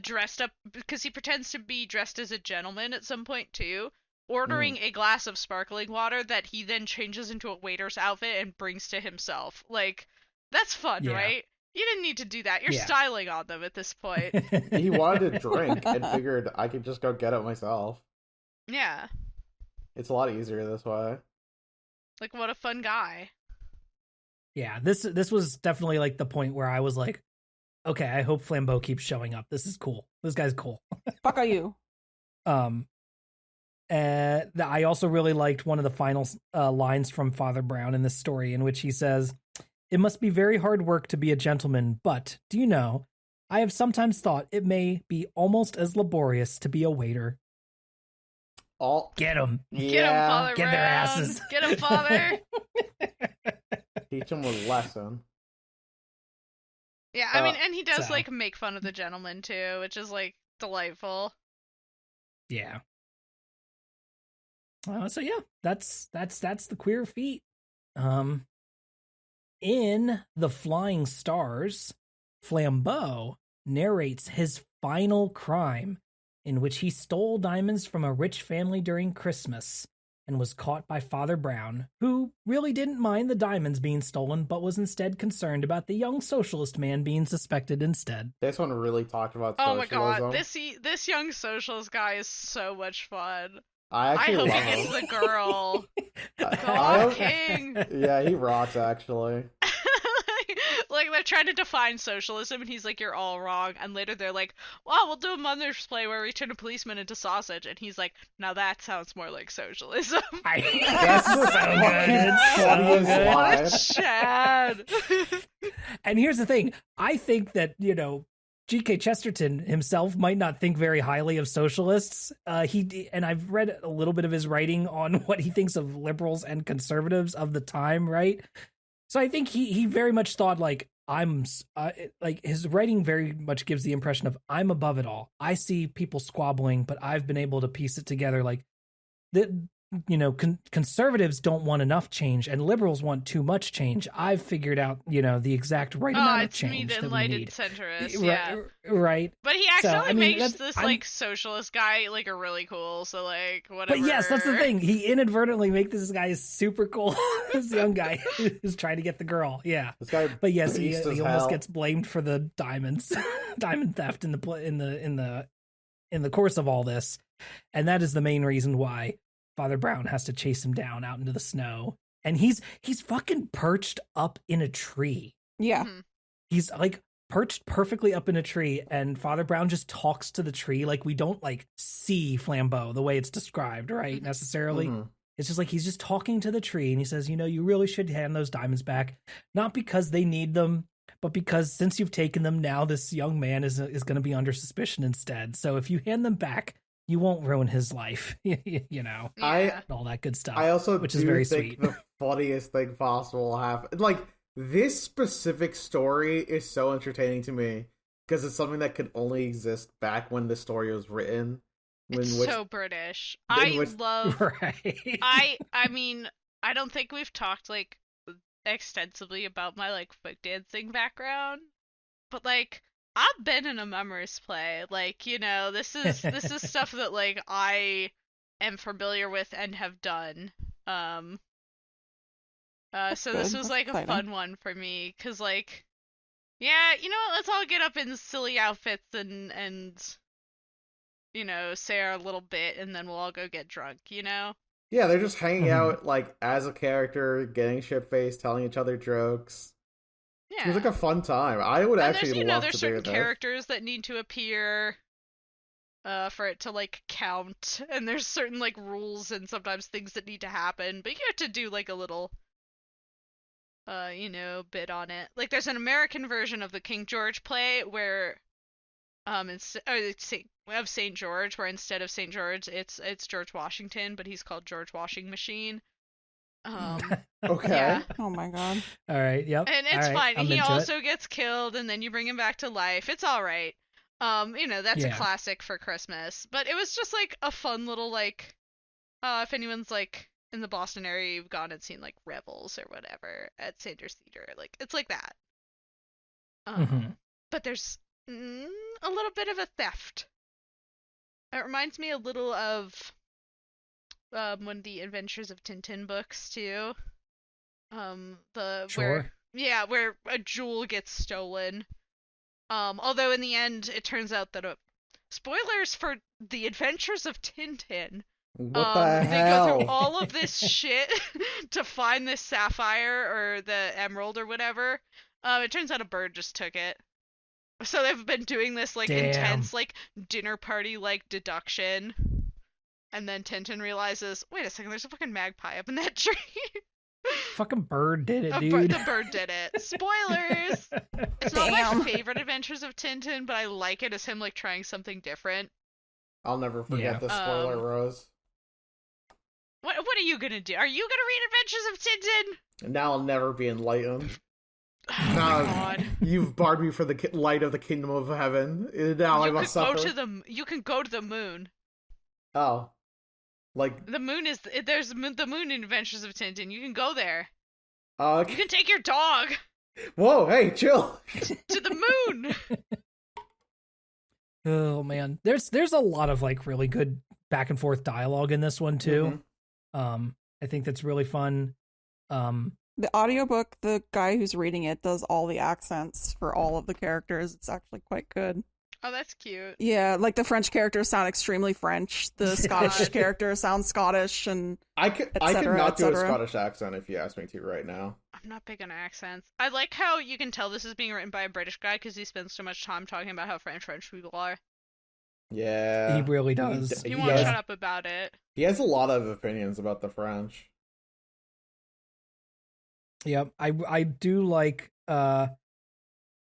S4: dressed up, because he pretends to be dressed as a gentleman at some point too, ordering a glass of sparkling water that he then changes into a waiter's outfit and brings to himself. Like, that's fun, right? You didn't need to do that. You're styling on them at this point.
S3: He wanted to drink and figured I could just go get it myself.
S4: Yeah.
S3: It's a lot easier this way.
S4: Like, what a fun guy.
S1: Yeah, this was definitely like the point where I was like, okay, I hope Flambeau keeps showing up. This is cool. This guy's cool.
S2: Fuck are you?
S1: I also really liked one of the final lines from Father Brown in this story, in which he says, "It must be very hard work to be a gentleman, but, do you know, I have sometimes thought it may be almost as laborious to be a waiter." Get them.
S3: Yeah.
S4: Get them, Father
S1: Get
S4: Brown.
S1: their asses.
S4: Get them, Father.
S3: Teach them a lesson.
S4: Yeah, I mean, and he does, like, make fun of the gentleman, too, which is, like, delightful.
S1: Yeah. So yeah, that's the queer feat. In The Flying Stars, Flambeau narrates his final crime, in which he stole diamonds from a rich family during Christmas and was caught by Father Brown, who really didn't mind the diamonds being stolen, but was instead concerned about the young socialist man being suspected instead.
S3: This one really talked about
S4: socialism. Oh my god, this young socialist guy is so much fun.
S3: I hope
S4: he gets the girl. Go King.
S3: Yeah, he rocks, actually.
S4: Like, they're trying to define socialism, and he's like, you're all wrong. And later they're like, well, we'll do a Mother's Play where we turn a policeman into sausage. And he's like, now that sounds more like socialism.
S3: That's so good.
S4: What Chad.
S1: And here's the thing. I think that, G.K. Chesterton himself might not think very highly of socialists. And I've read a little bit of his writing on what he thinks of liberals and conservatives of the time, right? So I think he very much thought like like his writing very much gives the impression of I'm above it all. I see people squabbling, but I've been able to piece it together. Like conservatives don't want enough change and liberals want too much change. I've figured out, the exact right amount of change that we need.
S4: Centrist, yeah.
S1: Right.
S4: But he accidentally makes this, like, socialist guy, like, a really cool, so, like, whatever.
S1: But yes, that's the thing. He inadvertently makes this guy super cool. This young guy who's trying to get the girl. Yeah.
S3: This guy,
S1: but yes, he almost gets blamed for the diamonds, diamond theft in the course of all this. And that is the main reason why Father Brown has to chase him down out into the snow and he's fucking perched up in a tree.
S2: Yeah.
S4: Mhm.
S1: He's like perched perfectly up in a tree, and Father Brown just talks to the tree. Like, we don't like see Flambeau the way it's described, right? Necessarily.
S3: Mhm.
S1: It's just like he's just talking to the tree, and he says, you really should hand those diamonds back, not because they need them, but because since you've taken them, now this young man is going to be under suspicion instead. So if you hand them back, you won't ruin his life,
S4: Yeah.
S1: all that good stuff.
S3: I also
S1: which
S3: do
S1: is very
S3: think
S1: sweet.
S3: the funniest thing possible happened. Like, this specific story is so entertaining to me because it's something that could only exist back when the story was written.
S4: It's so British. I love.
S1: Right.
S4: I mean, I don't think we've talked like extensively about my like folk dancing background, but like I've been in a mummers play. Like, this is stuff that like I am familiar with and have done. So this was
S2: That's
S4: like
S2: exciting.
S4: a fun one for me because like, yeah, let's all get up in silly outfits and say our little bit, and then we'll all go get drunk.
S3: Yeah, they're just hanging
S1: Mhm.
S3: out like as a character, getting shit faced, telling each other jokes.
S4: Yeah.
S3: Seems like a fun time. I would
S4: And
S3: actually
S4: there's,
S3: love
S4: there's
S3: to
S4: certain
S3: do this.
S4: characters that need to appear for it to like count, and there's certain like rules and sometimes things that need to happen, but you have to do like a little bit on it. Like there's an American version of the King George play where of St. George, where instead of St. George it's George Washington, but he's called George Washing Machine.
S3: Okay.
S4: Yeah.
S2: Oh my god.
S1: All right. Yep.
S4: And it's
S1: all right,
S4: fine.
S1: I'm
S4: He
S1: into
S4: also gets killed, and then you bring him back to life. It's all right. That's a
S1: Yeah.
S4: classic for Christmas. But it was just like a fun little like, if anyone's like in the Boston area, you've gone and seen like Revels or whatever at Sanders Theater. Like it's like that.
S1: Mhm.
S4: But there's a little bit of a theft. It reminds me a little of one of the Adventures of Tintin books too.
S1: Sure.
S4: Where a jewel gets stolen. Although in the end it turns out that spoilers for the Adventures of Tintin.
S3: What the
S4: They go
S3: hell?
S4: through all of this shit to find this sapphire or the emerald or whatever. It turns out a bird just took it. So they've been doing this like
S1: Damn.
S4: intense like dinner party like deduction. And then Tintin realizes, wait a second, there's a fucking magpie up in that tree.
S1: Fucking bird did it,
S4: The
S1: dude.
S4: bird did it. Spoilers! It's not my
S2: Damn.
S4: favorite Adventures of Tintin, but I like it as him like trying something different.
S3: I'll never forget the spoiler, Rose.
S4: What are you gonna do? Are you gonna read Adventures of Tintin?
S3: Now I'll never be enlightened.
S4: Oh
S3: Now
S4: my god.
S3: you've barred me from the light of the kingdom of heaven. Now I
S4: You
S3: must
S4: can go
S3: suffer.
S4: to you can go to the moon.
S3: Oh. Like,
S4: The moon is there's the moon in Adventures of Tintin. You can go there. You
S3: okay.
S4: can take your dog
S3: Whoa, hey, chill.
S4: to the moon.
S1: Oh man, there's a lot of like really good back and forth dialogue in this one too. I think that's really fun.
S2: The audiobook, the guy who's reading it does all the accents for all of the characters. It's actually quite good.
S4: Oh, that's cute.
S2: Yeah, like the French characters sound extremely French. The Scottish character sounds Scottish, and
S3: I could
S2: cetera,
S3: not do a
S2: cetera.
S3: Scottish accent if you ask me to right now.
S4: I'm not big on accents. I like how you can tell this is being written by a British guy because he spends so much time talking about how French people are.
S3: Yeah.
S1: He really does.
S4: He
S3: He
S4: won't
S3: has,
S4: shut up about it.
S3: he has a lot of opinions about the French.
S1: Yep, I do like.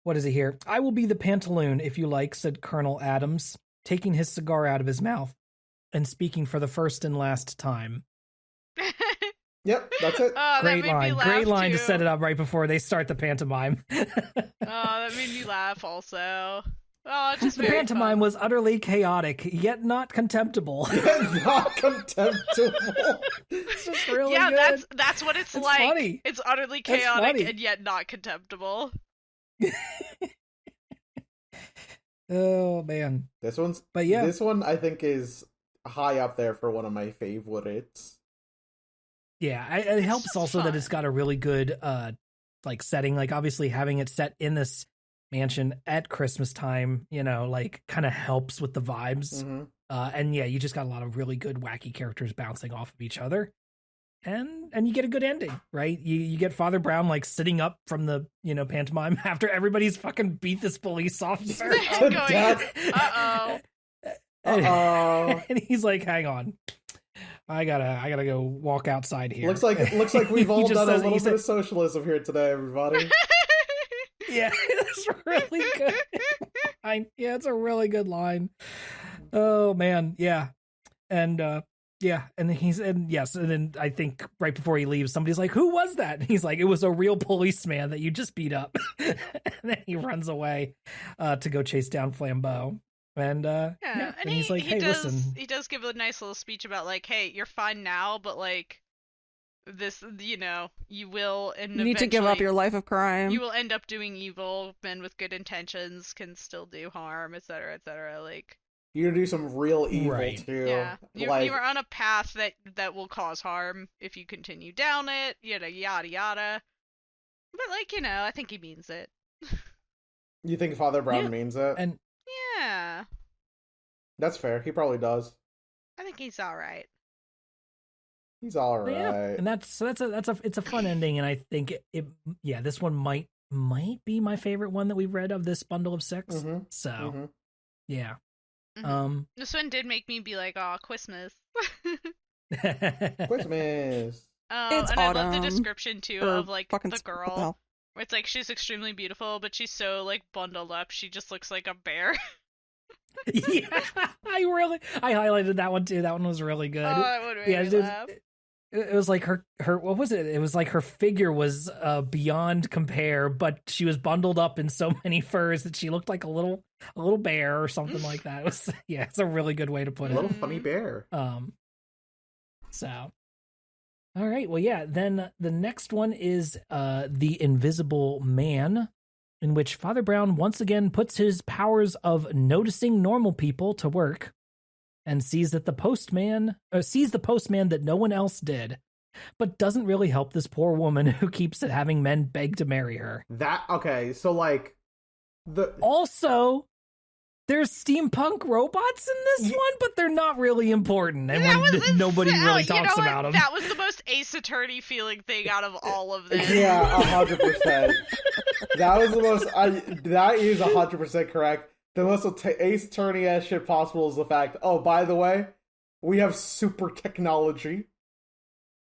S1: What is it here? I will be the pantaloon if you like," said Colonel Adams, taking his cigar out of his mouth and speaking for the first and last time.
S3: Yep, that's it.
S4: Oh,
S1: Great
S4: that made me
S1: line.
S4: laugh
S1: Great line
S4: too.
S1: to set it up right before they start the pantomime.
S4: Oh, that made me laugh also. Oh, it's just
S1: The
S4: very
S1: pantomime
S4: fun.
S1: was utterly chaotic, yet not contemptible.
S3: Not contemptible.
S1: It's just really
S4: yeah,
S1: good.
S4: that's what it's
S1: It's
S4: like.
S1: funny.
S4: It's utterly
S1: That's
S4: chaotic
S1: funny.
S4: and yet not contemptible.
S1: Oh man.
S3: This
S1: But yeah.
S3: This one I think is high up there for one of my favorites.
S1: Yeah, it helps
S4: just
S1: also that
S4: fun.
S1: it's got a really good like setting. Like obviously having it set in this mansion at Christmas time, like kind of helps with the vibes.
S3: Mm-hmm.
S1: And yeah, you just got a lot of really good wacky characters bouncing off of each other. and you get a good ending, right? You get Father Brown like sitting up from the pantomime after everybody's fucking beat this police officer
S4: Going,
S1: up.
S4: uh-oh.
S1: And he's like, hang on, I gotta go walk outside here.
S3: Looks like we've all done a little bit
S1: said,
S3: of socialism here today, everybody.
S1: Yeah, it's really good. Yeah, it's a really good line. Oh man, yeah, and then I think right before he leaves, somebody's like, "Who was that?" And he's like, "It was a real policeman that you just beat up." And then he runs away to go chase down Flambeau. And and he's like, "Hey, listen."
S4: He does give a nice little speech about like, "Hey, you're fine now, but like this, you will and
S2: you need to give up your life of crime.
S4: You will end up doing evil. Men with good intentions can still do harm, etc., etc." Like,
S3: you're gonna do some real evil too.
S4: Yeah, you are on a path that will cause harm if you continue down it. Yada yada. But like, I think he means it.
S3: You think Father Brown means it?
S1: And
S4: yeah,
S3: that's fair. He probably does.
S4: I think he's all right.
S3: He's all right.
S1: Yeah. And it's a fun ending, and I think this one might be my favorite one that we've read of this bundle of 6.
S3: Mm-hmm.
S1: So yeah.
S4: Mm-hmm. This one did make me be like, "Oh, Christmas."
S3: Christmas.
S2: It's
S4: and
S2: autumn,
S4: I love the description too of like the
S2: the
S4: girl.
S2: hell?
S4: Where it's like she's extremely beautiful, but she's so like bundled up, she just looks like a bear.
S1: Yeah, I highlighted that one too. That one was really good.
S4: Oh, that would make me laugh.
S1: It was like her what was it? It was like her figure was beyond compare, but she was bundled up in so many furs that she looked like a little bear or something like that. It was it's a really good way to put it.
S3: A little funny bear.
S1: So all right, well then the next one is The Invisible Man, in which Father Brown once again puts his powers of noticing normal people to work and sees the postman that no one else did, but doesn't really help this poor woman who keeps having men beg to marry her.
S3: So like
S1: also there's steampunk robots in this one, but they're not really important, and nobody really talks about them.
S4: That was the most Ace Attorney feeling thing out of all of this.
S3: Yeah, 100%. That was the most. That is 100% correct. The most Ace Attorney ass shit possible is the fact, oh, by the way, we have super technology.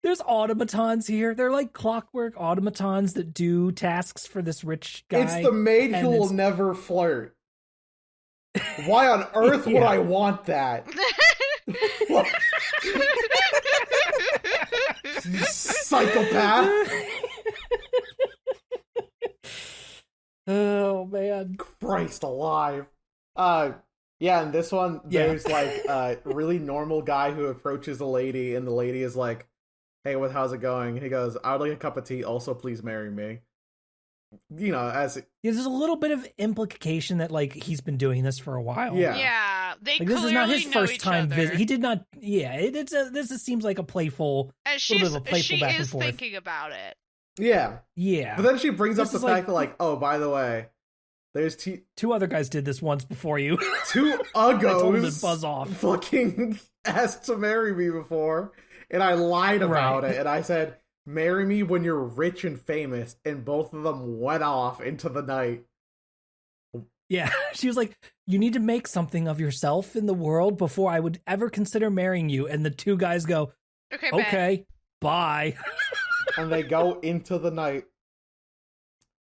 S1: There's automatons here. They're like clockwork automatons that do tasks for this rich guy.
S3: It's the maid who will never flirt. Why on earth would I want that? Psychopath.
S1: Oh man,
S3: Christ alive. Yeah, in this one there's like a really normal guy who approaches a lady, and the lady is like, "Hey, how's it going?" He goes, "I would like a cup of tea, also please marry me." There's
S1: a little bit of implication that like he's been doing this for a while.
S4: Yeah, they
S1: like,
S4: clearly
S1: this is not his
S4: know
S1: first
S4: each
S1: time
S4: other.
S1: visit. He did not. Yeah, this seems like a playful,
S4: she
S1: little bit of a playful back and
S4: is
S1: forth.
S4: thinking about it.
S3: Yeah.
S1: Yeah,
S3: But then she brings up the
S1: is like-
S3: fact that like, oh, by the way, there's
S1: two other guys did this once before you.
S3: two
S1: I told them
S3: uggos
S1: to buzz off.
S3: fucking asked to marry me before, and I lied about it, and I said, "Marry me when you're rich and famous," and both of them went off into the night.
S1: Yeah, she was like, "You need to make something of yourself in the world before I would ever consider marrying you." And the two guys go, "Okay, bye."
S3: And they go into the night,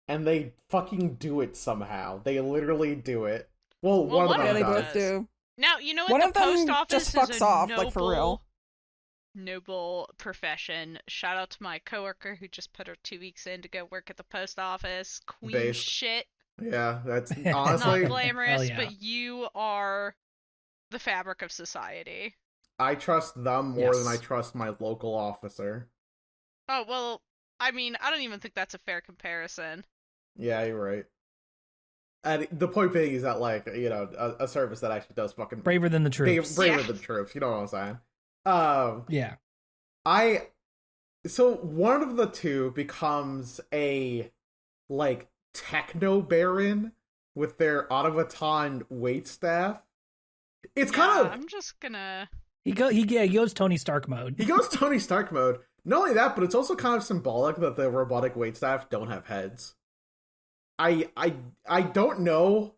S3: and they fucking do it somehow. They literally do it. Well, one of them
S2: Yeah, they
S3: does.
S2: both do.
S4: Now, you know what?
S2: One
S4: The
S2: of them
S4: post office
S2: just fucks
S4: is a
S2: off,
S4: noble,
S2: like, for real.
S4: noble profession. Shout out to my coworker who just put her 2 weeks in to go work at the post office. Queen
S3: Based.
S4: shit.
S3: Yeah, that's
S4: Not
S3: honestly.
S4: glamorous,
S1: Hell yeah.
S4: but you are the fabric of society.
S3: I trust them more
S1: Yes.
S3: than I trust my local officer.
S4: Oh, well, I mean, I don't even think that's a fair comparison.
S3: Yeah, you're right. And the point being is that, like, a service that actually does fucking
S1: Braver than the troops.
S3: braver
S4: Yeah.
S3: than troops. You know what I'm saying?
S1: Yeah.
S3: So one of the two becomes a like techno baron with their automaton waitstaff. It's kind of
S4: I'm just gonna.
S1: He goes Tony Stark mode.
S3: he goes Tony Stark mode, Not only that, but it's also kind of symbolic that the robotic waitstaff don't have heads. I don't know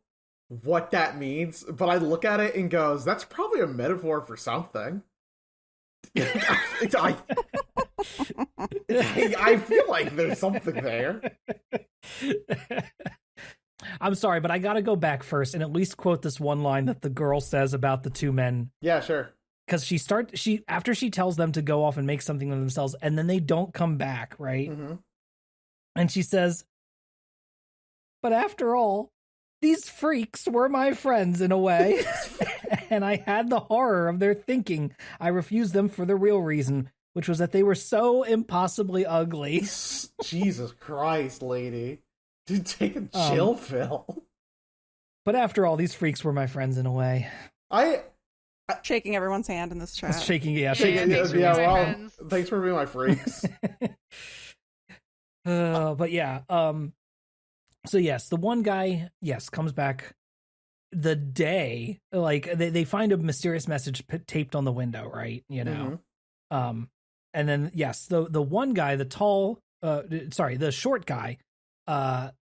S3: what that means, but I look at it and goes, that's probably a metaphor for something. I feel like there's something there.
S1: I'm sorry, but I gotta go back first and at least quote this one line that the girl says about the two men.
S3: Yeah, sure.
S1: Because after she tells them to go off and make something of themselves, and then they don't come back, right?
S3: Mm-hmm.
S1: And she says, "But after all, these freaks were my friends in a way, and I had the horror of their thinking. I refused them for the real reason, which was that they were so impossibly ugly."
S3: Jesus Christ, lady. Dude, take a chill, Phil.
S1: But after all, these freaks were my friends in a way.
S2: Shaking everyone's hand in this chat.
S1: Shaking,
S3: thanks for being my freaks.
S1: But yeah, so yes, the one guy, comes back the day, like, they find a mysterious message taped on the window, right? You know? Mm-hmm. And then, yes, the one guy, the short guy,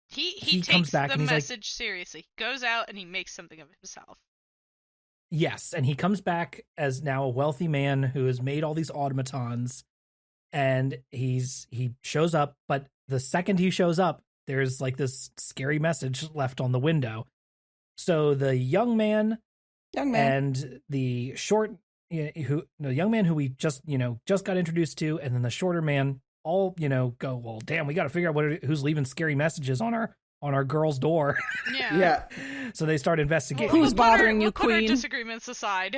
S4: he
S1: comes
S4: takes
S1: back
S4: the
S1: and he's
S4: message seriously. Goes out and he makes something of himself.
S1: Yes, and he comes back as now a wealthy man who has made all these automatons, and he shows up, but the second he shows up, there's like this scary message left on the window. So the young man and the young man who we just got introduced to, and then the shorter man all go, well, damn, we got to figure out who's leaving scary messages on our girl's door.
S3: Yeah.
S1: So they start investigating.
S2: Who's bothering you,
S4: Put our
S2: queen?
S4: disagreements aside.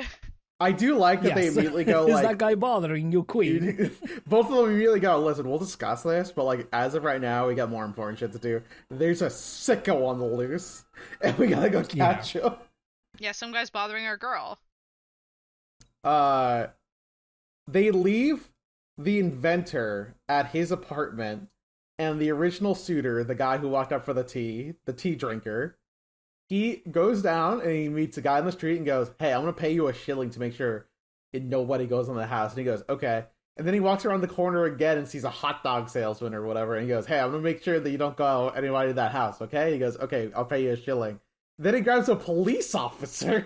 S3: I do like that they immediately go,
S1: is
S3: like,
S1: that guy bothering you, queen?
S3: Both of them immediately go, listen, we'll discuss this, but like as of right now, we got more important shit to do. There's a sicko on the loose, and we gotta go catch him.
S4: Yeah, some guy's bothering our girl.
S3: They leave the inventor at his apartment, and the original suitor, the guy who walked up for the tea drinker, he goes down and he meets a guy in the street and goes, hey, I'm going to pay you $1 to make sure nobody goes in the house. And he goes, okay. And then he walks around the corner again and sees a hot dog salesman or whatever. And he goes, hey, I'm going to make sure that you don't go anybody to that house, okay? He goes, okay, I'll pay you $1. Then he grabs a police officer,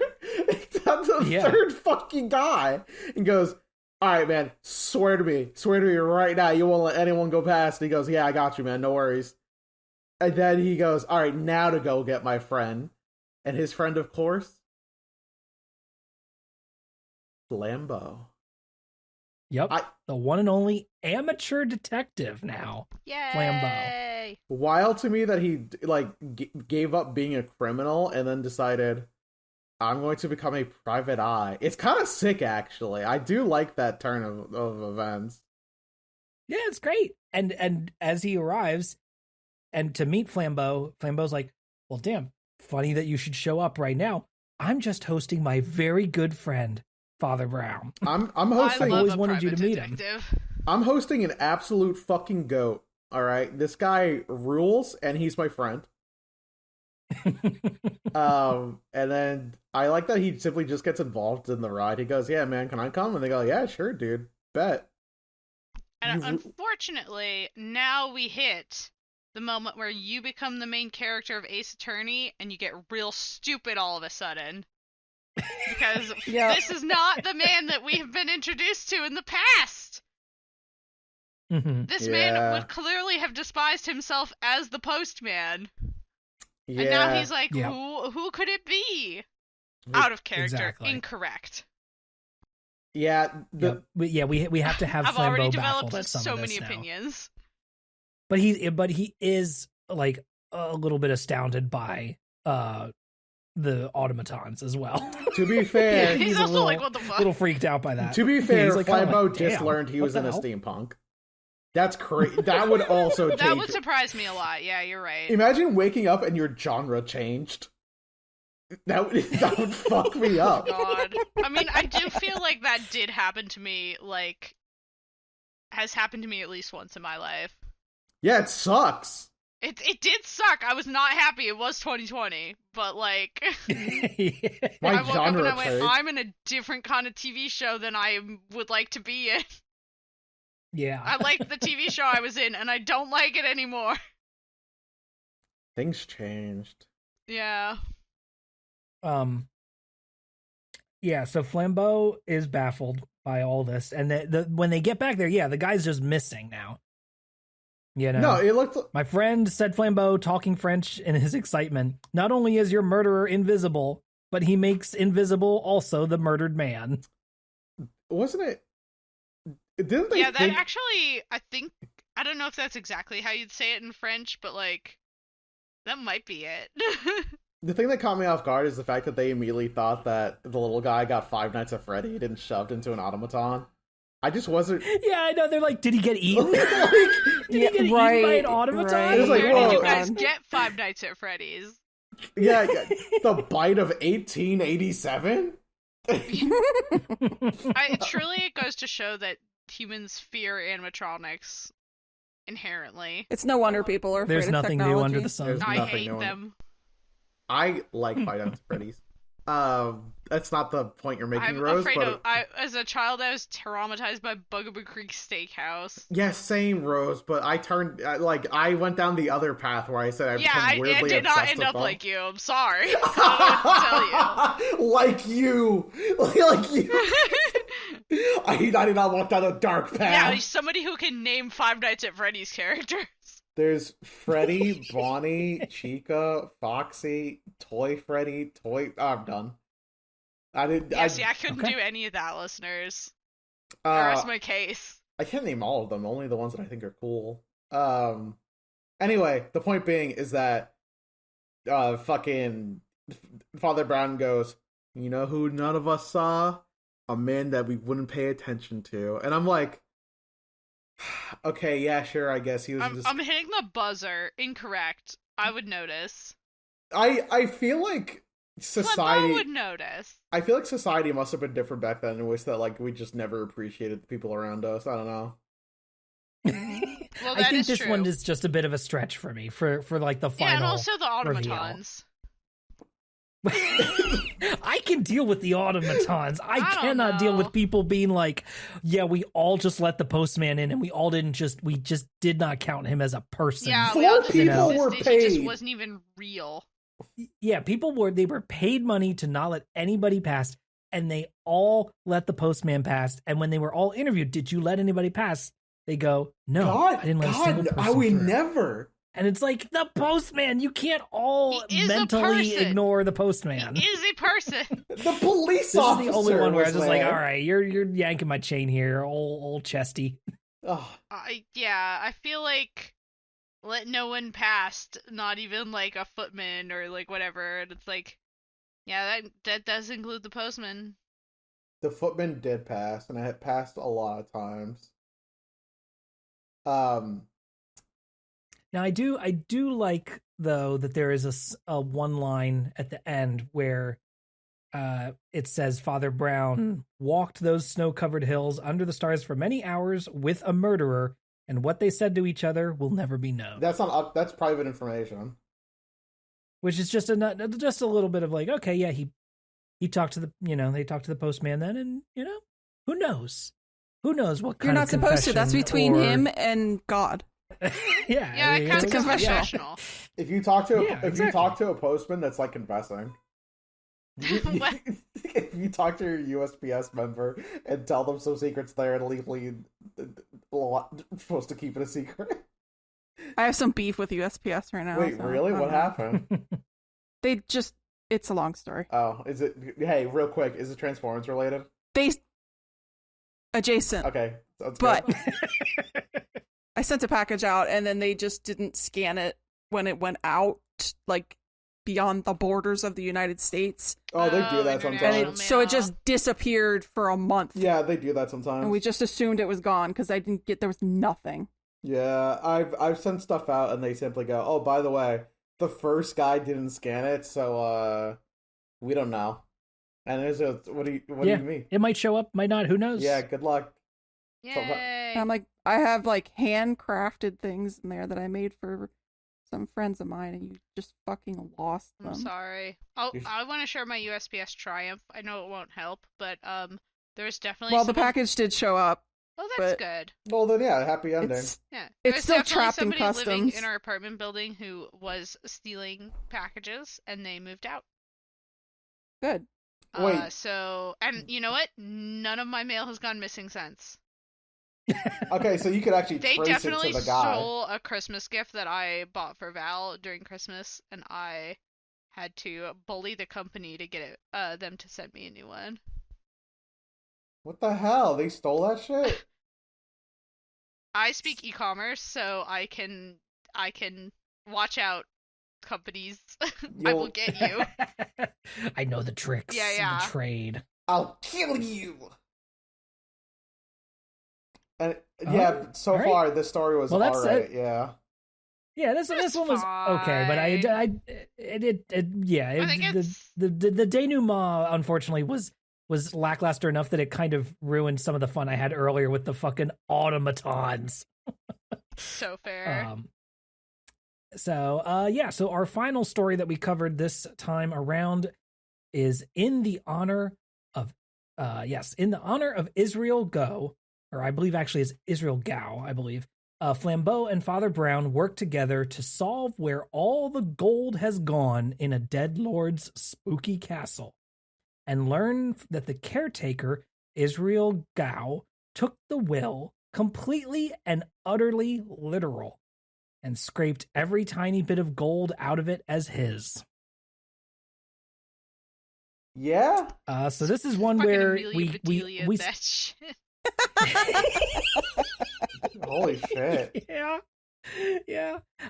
S3: that's the third fucking guy, and goes, all right, man, swear to me right now you won't let anyone go past. And he goes, yeah, I got you, man, no worries. And then he goes, all right, now to go get my friend. And his friend, of course, Flambeau.
S1: Yep, the one and only amateur detective now.
S4: Yay!
S1: Flambeau.
S3: Wild to me that he gave up being a criminal and then decided, I'm going to become a private eye. It's kind of sick, actually. I do like that turn of events.
S1: Yeah, it's great. And as he arrives, and to meet Flambeau, Flambeau's like, well, damn, funny that you should show up right now. I'm just hosting my very good friend, Father Brown.
S3: I'm hosting.
S1: I've always wanted you to meet him.
S3: I'm hosting an absolute fucking goat. All right, this guy rules, and he's my friend. And then I like that he simply just gets involved in the ride. He goes, yeah, man, can I come? And they go, yeah, sure, dude, bet.
S4: And unfortunately, now we hit the moment where you become the main character of Ace Attorney and you get real stupid all of a sudden. Because this is not the man that we have been introduced to in the past.
S1: Mm-hmm.
S4: This man would clearly have despised himself as the postman.
S3: Yeah.
S4: And now he's like, who could it be? Out of character.
S1: Exactly.
S4: Incorrect.
S3: Yeah.
S1: We have to have
S4: I've
S1: Flambeau
S4: already
S1: baffled
S4: developed
S1: at some
S4: so
S1: of this
S4: many
S1: now.
S4: opinions.
S1: But he is like a little bit astounded by the automatons as well.
S3: To be fair,
S4: he's also
S1: little,
S4: like, what the fuck?
S1: little freaked out by that.
S3: To be fair,
S1: he's like,
S3: Flambeau
S1: damn,
S3: just learned he was in a
S1: hell?
S3: steampunk. That's crazy. That would also change.
S4: That would surprise me a lot. Yeah, you're right.
S3: Imagine waking up and your genre changed. That would fuck me up.
S4: God. I mean, I do feel like that did happen to me, like, has happened to me at least once in my life.
S3: Yeah, it sucks.
S4: It did suck. I was not happy. It was 2020, but like,
S3: My
S4: I woke up and
S3: genre
S4: I went,
S3: changed.
S4: I'm in a different kind of TV show than I would like to be in.
S1: Yeah.
S4: I liked the TV show I was in, and I don't like it anymore.
S3: Things changed.
S4: Yeah.
S1: Yeah, so Flambeau is baffled by all this, and when they get back there, yeah, the guy's just missing now. You know,
S3: No, it looked.
S1: my friend said Flambeau, talking French in his excitement. Not only is your murderer invisible, but he makes invisible also the murdered man.
S3: Wasn't it? Didn't they?
S4: Yeah, that actually, I don't know if that's exactly how you'd say it in French, but like, that might be it.
S3: The thing that caught me off guard is the fact that they immediately thought that the little guy got Five Nights at Freddy'd and shoved into an automaton. I just wasn't.
S1: Yeah, I know. They're like, did he get eaten? Did he get eaten by an automaton?
S2: right.
S3: It was like,
S4: Where did you
S3: whoa.
S4: guys get Five Nights at Freddy's?
S3: Yeah, the bite of 1887.
S4: Truly, it goes to show that humans fear animatronics inherently.
S2: It's no wonder people are afraid
S1: There's
S2: of
S1: nothing
S2: technology.
S1: new under the sun.
S3: There's
S4: I
S3: nothing
S4: hate
S3: new on-
S4: them.
S3: I like Five Nights at Freddy's. That's not the point you're making,
S4: I'm
S3: Rose.
S4: afraid
S3: but
S4: of. As a child, I was traumatized by Bugaboo Creek Steakhouse.
S3: yes, same, Rose. But I went down the other path where I said I
S4: Yeah,
S3: become weirdly
S4: I did not
S3: obsessed
S4: end
S3: with
S4: up
S3: them.
S4: like you. I'm sorry. I don't know what to tell you.
S3: Like you. Like you. I did not walk down a dark path.
S4: Yeah, somebody who can name Five Nights at Freddy's characters.
S3: There's Freddy, Bonnie, Chica, Foxy, Toy Freddy, I'm done. I didn't.
S4: Yeah, see, I couldn't
S1: Okay.
S4: do any of that, listeners. Rest
S3: uh,
S4: my case.
S3: I can't name all of them. Only the ones that I think are cool. Anyway, the point being is that fucking Father Brown goes, you know who none of us saw? A man that we wouldn't pay attention to. And I'm like, okay, yeah, sure, I guess he was just...
S4: I'm hitting the buzzer. Incorrect. I would notice.
S3: I feel like society...
S4: Flambeau would notice.
S3: I feel like society must have been different back then in ways that, like, we just never appreciated the people around us. I don't know.
S4: Well,
S1: I
S4: that
S1: think
S4: is
S1: this
S4: true.
S1: one is just a bit of a stretch for me for like the final.
S4: Yeah, and also the
S1: reveal.
S4: automatons.
S1: I can deal with the automatons. I
S4: don't
S1: cannot deal
S4: know.
S1: with people being like, yeah, we all just let the postman in and we just did not count him as a person.
S4: Yeah,
S3: Four
S4: we all just
S3: people
S4: existed.
S3: were
S4: He
S3: paid.
S4: just wasn't even real.
S1: Yeah, they were paid money to not let anybody pass, and they all let the postman pass. And when they were all interviewed, did you let anybody pass? They go, no, I didn't let a single person
S3: I would
S1: through.
S3: never.
S1: And it's like, the postman, you can't all
S4: He is a
S1: mentally
S4: person.
S1: ignore the postman.
S4: He is a person.
S3: The police
S1: This is
S3: officer
S1: the only one where I was just like,
S3: there.
S1: all right, you're yanking my chain here, old chesty.
S3: Ugh.
S4: I feel like let no one past, not even like a footman or like whatever. And it's like, yeah, that does include the postman.
S3: The footman did pass, and I had passed a lot of times.
S1: Now I do like though that there is a one line at the end where it says Father Brown walked those snow-covered hills under the stars for many hours with a murderer, and what they said to each other will never be known.
S3: That's private information.
S1: Which is just a little bit of like, okay, yeah, he talked to they talked to the postman then, and who knows what kind
S2: You're not
S1: of
S2: supposed to. That's
S1: confession
S2: between
S1: or-
S2: him and God.
S1: yeah,
S4: Yeah, it counts as
S2: confessional.
S4: confessional.
S3: If you talk to
S1: Yeah,
S3: you
S1: exactly.
S3: talk to a postman, that's like confessing.
S4: What?
S3: If you talk to your USPS member and tell them some secrets they're legally supposed to keep it a secret.
S2: I have some beef with USPS right now.
S3: Wait,
S2: so,
S3: really? What happened?
S2: They just, it's a long story.
S3: Oh, is it? Hey, real quick, is it Transformers related?
S2: They, adjacent.
S3: Okay, sounds
S2: But
S3: good.
S2: I sent a package out and then they just didn't scan it when it went out, like beyond the borders of the United States.
S3: Oh, they do that
S4: international
S2: And
S3: sometimes.
S2: so it
S4: mail.
S2: just disappeared for a month.
S3: Yeah, they do that sometimes.
S2: And we just assumed it was gone because I didn't get, there was nothing.
S3: Yeah, I've sent stuff out and they simply go, "Oh, by the way, the first guy didn't scan it, so we don't know." And there's a what do you mean?
S1: It might show up, might not. Who knows?
S3: Yeah, good luck.
S4: Yay.
S2: And I'm like, I have like handcrafted things in there that I made for some friends of mine, and you just fucking lost them.
S4: I'm sorry. Oh,
S3: You're-
S4: I want to share my USPS triumph. I know it won't help, but there's definitely
S2: Well, the
S4: some-
S2: package did show up.
S4: Oh, that's
S2: But
S4: good.
S3: Well, then, yeah, happy ending.
S4: Yeah.
S2: It's
S4: There's
S2: still
S4: definitely
S2: trapped in
S4: somebody living
S2: customs.
S4: in our apartment building who was stealing packages, and they moved out.
S2: Good.
S3: Wait.
S4: So, and you know what? None of my mail has gone missing since.
S3: Okay, so you could actually
S4: They
S3: trace it
S4: definitely
S3: to the guy.
S4: stole a Christmas gift that I bought for Val during Christmas, and I had to bully the company to get them to send me a new one.
S3: What the hell? They stole that shit?
S4: I speak e-commerce, so I can watch out, companies. I will get you.
S1: I know the tricks
S4: Yeah.
S1: of the trade.
S3: I'll kill you. And yeah, so
S1: all right.
S3: far this story was
S1: Well, that's
S3: alright. Yeah.
S1: Yeah, this one was okay, but
S4: fine.
S1: the denouement unfortunately was lackluster enough that it kind of ruined some of the fun I had earlier with the fucking automatons.
S4: So fair.
S1: So our final story that we covered this time around is in the honor of Israel Go, or I believe actually it's Israel Gao, I believe. Flambeau and Father Brown work together to solve where all the gold has gone in a dead lord's spooky castle, and learn that the caretaker, Israel Gao, took the will completely and utterly literal and scraped every tiny bit of gold out of it as his.
S3: Yeah?
S1: So this is one
S4: Fucking
S1: where
S4: Amelia
S1: we
S4: Bedelia, that shit.
S3: Holy shit.
S1: Yeah.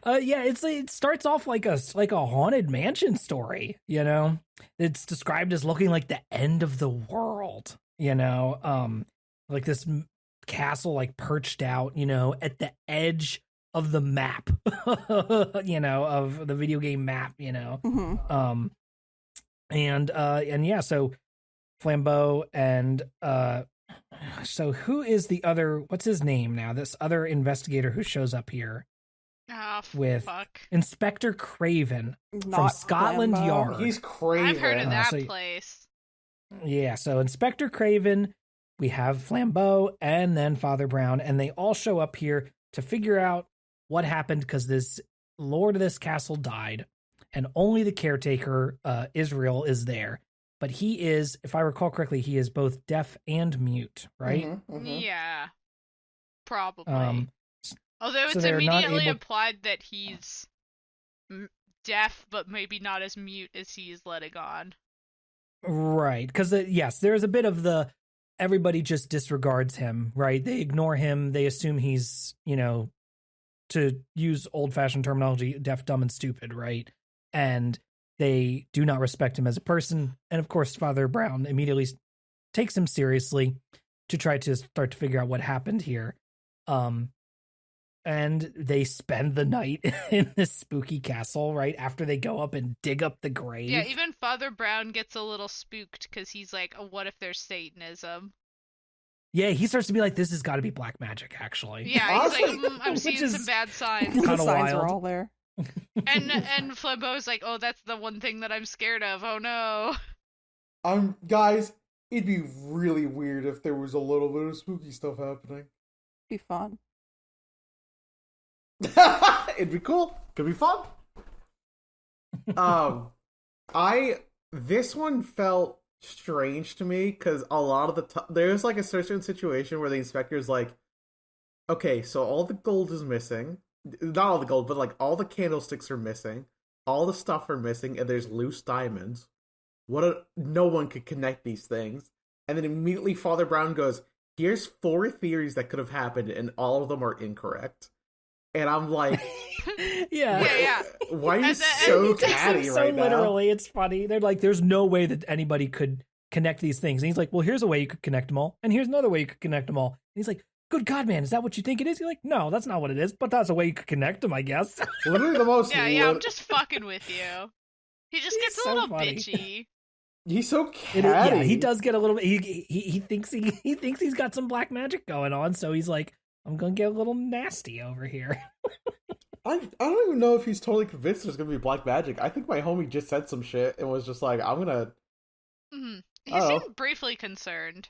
S1: It starts off like a haunted mansion story, you know. It's described as looking like the end of the world, you know. Like this castle like perched out, you know, at the edge of the map, you know, of the video game map, you know.
S2: Mm-hmm.
S1: So Flambeau and so who is the other, what's his name now? This other investigator who shows up here
S4: Oh,
S1: with
S4: fuck.
S1: Inspector Craven from
S2: Not
S1: Scotland
S2: Flambeau.
S1: Yard.
S3: He's crazy.
S4: I've heard of that
S1: so-
S4: place.
S1: Yeah, so Inspector Craven, we have Flambeau, and then Father Brown, and they all show up here to figure out what happened because this lord of this castle died, and only the caretaker, Israel, is there. But he is, if I recall correctly, he is both deaf and mute, right?
S3: Mhm, mhm.
S4: Yeah. Probably. Although
S1: so
S4: it's
S1: they're not
S4: immediately
S1: able-
S4: implied that he's deaf, but maybe not as mute as he's letting on.
S1: Right, because yes, there's a bit of the everybody just disregards him, right? They ignore him. They assume he's, you know, to use old-fashioned terminology, deaf, dumb, and stupid, right? And they do not respect him as a person. And of course, Father Brown immediately takes him seriously to try to start to figure out what happened here. And they spend the night in this spooky castle, right? After they go up and dig up the grave.
S4: Yeah, even Father Brown gets a little spooked because he's like, oh, what if there's Satanism?
S1: Yeah, he starts to be like, this has got to be black magic, actually.
S4: Yeah, he's like,
S3: Honestly-
S4: I'm
S1: Which
S4: seeing
S1: is-
S4: some bad signs.
S2: The
S1: Kinda
S2: signs
S1: wild.
S2: are all there.
S4: And Flambeau's like, oh, that's the one thing that I'm scared of. Oh no.
S3: Guys, it'd be really weird if there was a little bit of spooky stuff happening.
S2: Be fun.
S3: It'd be cool. Could be fun. This one felt strange to me because a lot of the there's like a certain situation where the inspector's like, okay, so all the gold is missing. Not all the gold, but like all the candlesticks are missing. All the stuff are missing, and there's loose diamonds. No one could connect these things. And then immediately Father Brown goes, here's 4 theories that could have happened, and all of them are incorrect. And I'm like,
S4: Yeah.
S3: why are you
S4: And
S3: so
S4: he takes
S3: catty
S1: so
S3: right now?
S1: literally, it's funny. They're like, there's no way that anybody could connect these things. And he's like, well, here's a way you could connect them all. And here's another way you could connect them all. And he's like, good God, man, is that what you think it is? You're like, no, that's not what it is. But that's a way you could connect them, I guess.
S3: Literally the most.
S4: Yeah, I'm just fucking with you. He just
S1: He's
S4: gets a
S1: so
S4: little
S1: funny.
S4: bitchy.
S3: He's so catty.
S1: Yeah, he does get a little bit. He thinks he thinks he's got some black magic going on. So he's like, I'm going to get a little nasty over here.
S3: I don't even know if he's totally convinced there's gonna be black magic. I think my homie just said some shit and was just like, I'm gonna.
S4: Mhm. He
S3: Oh.
S4: seemed briefly concerned.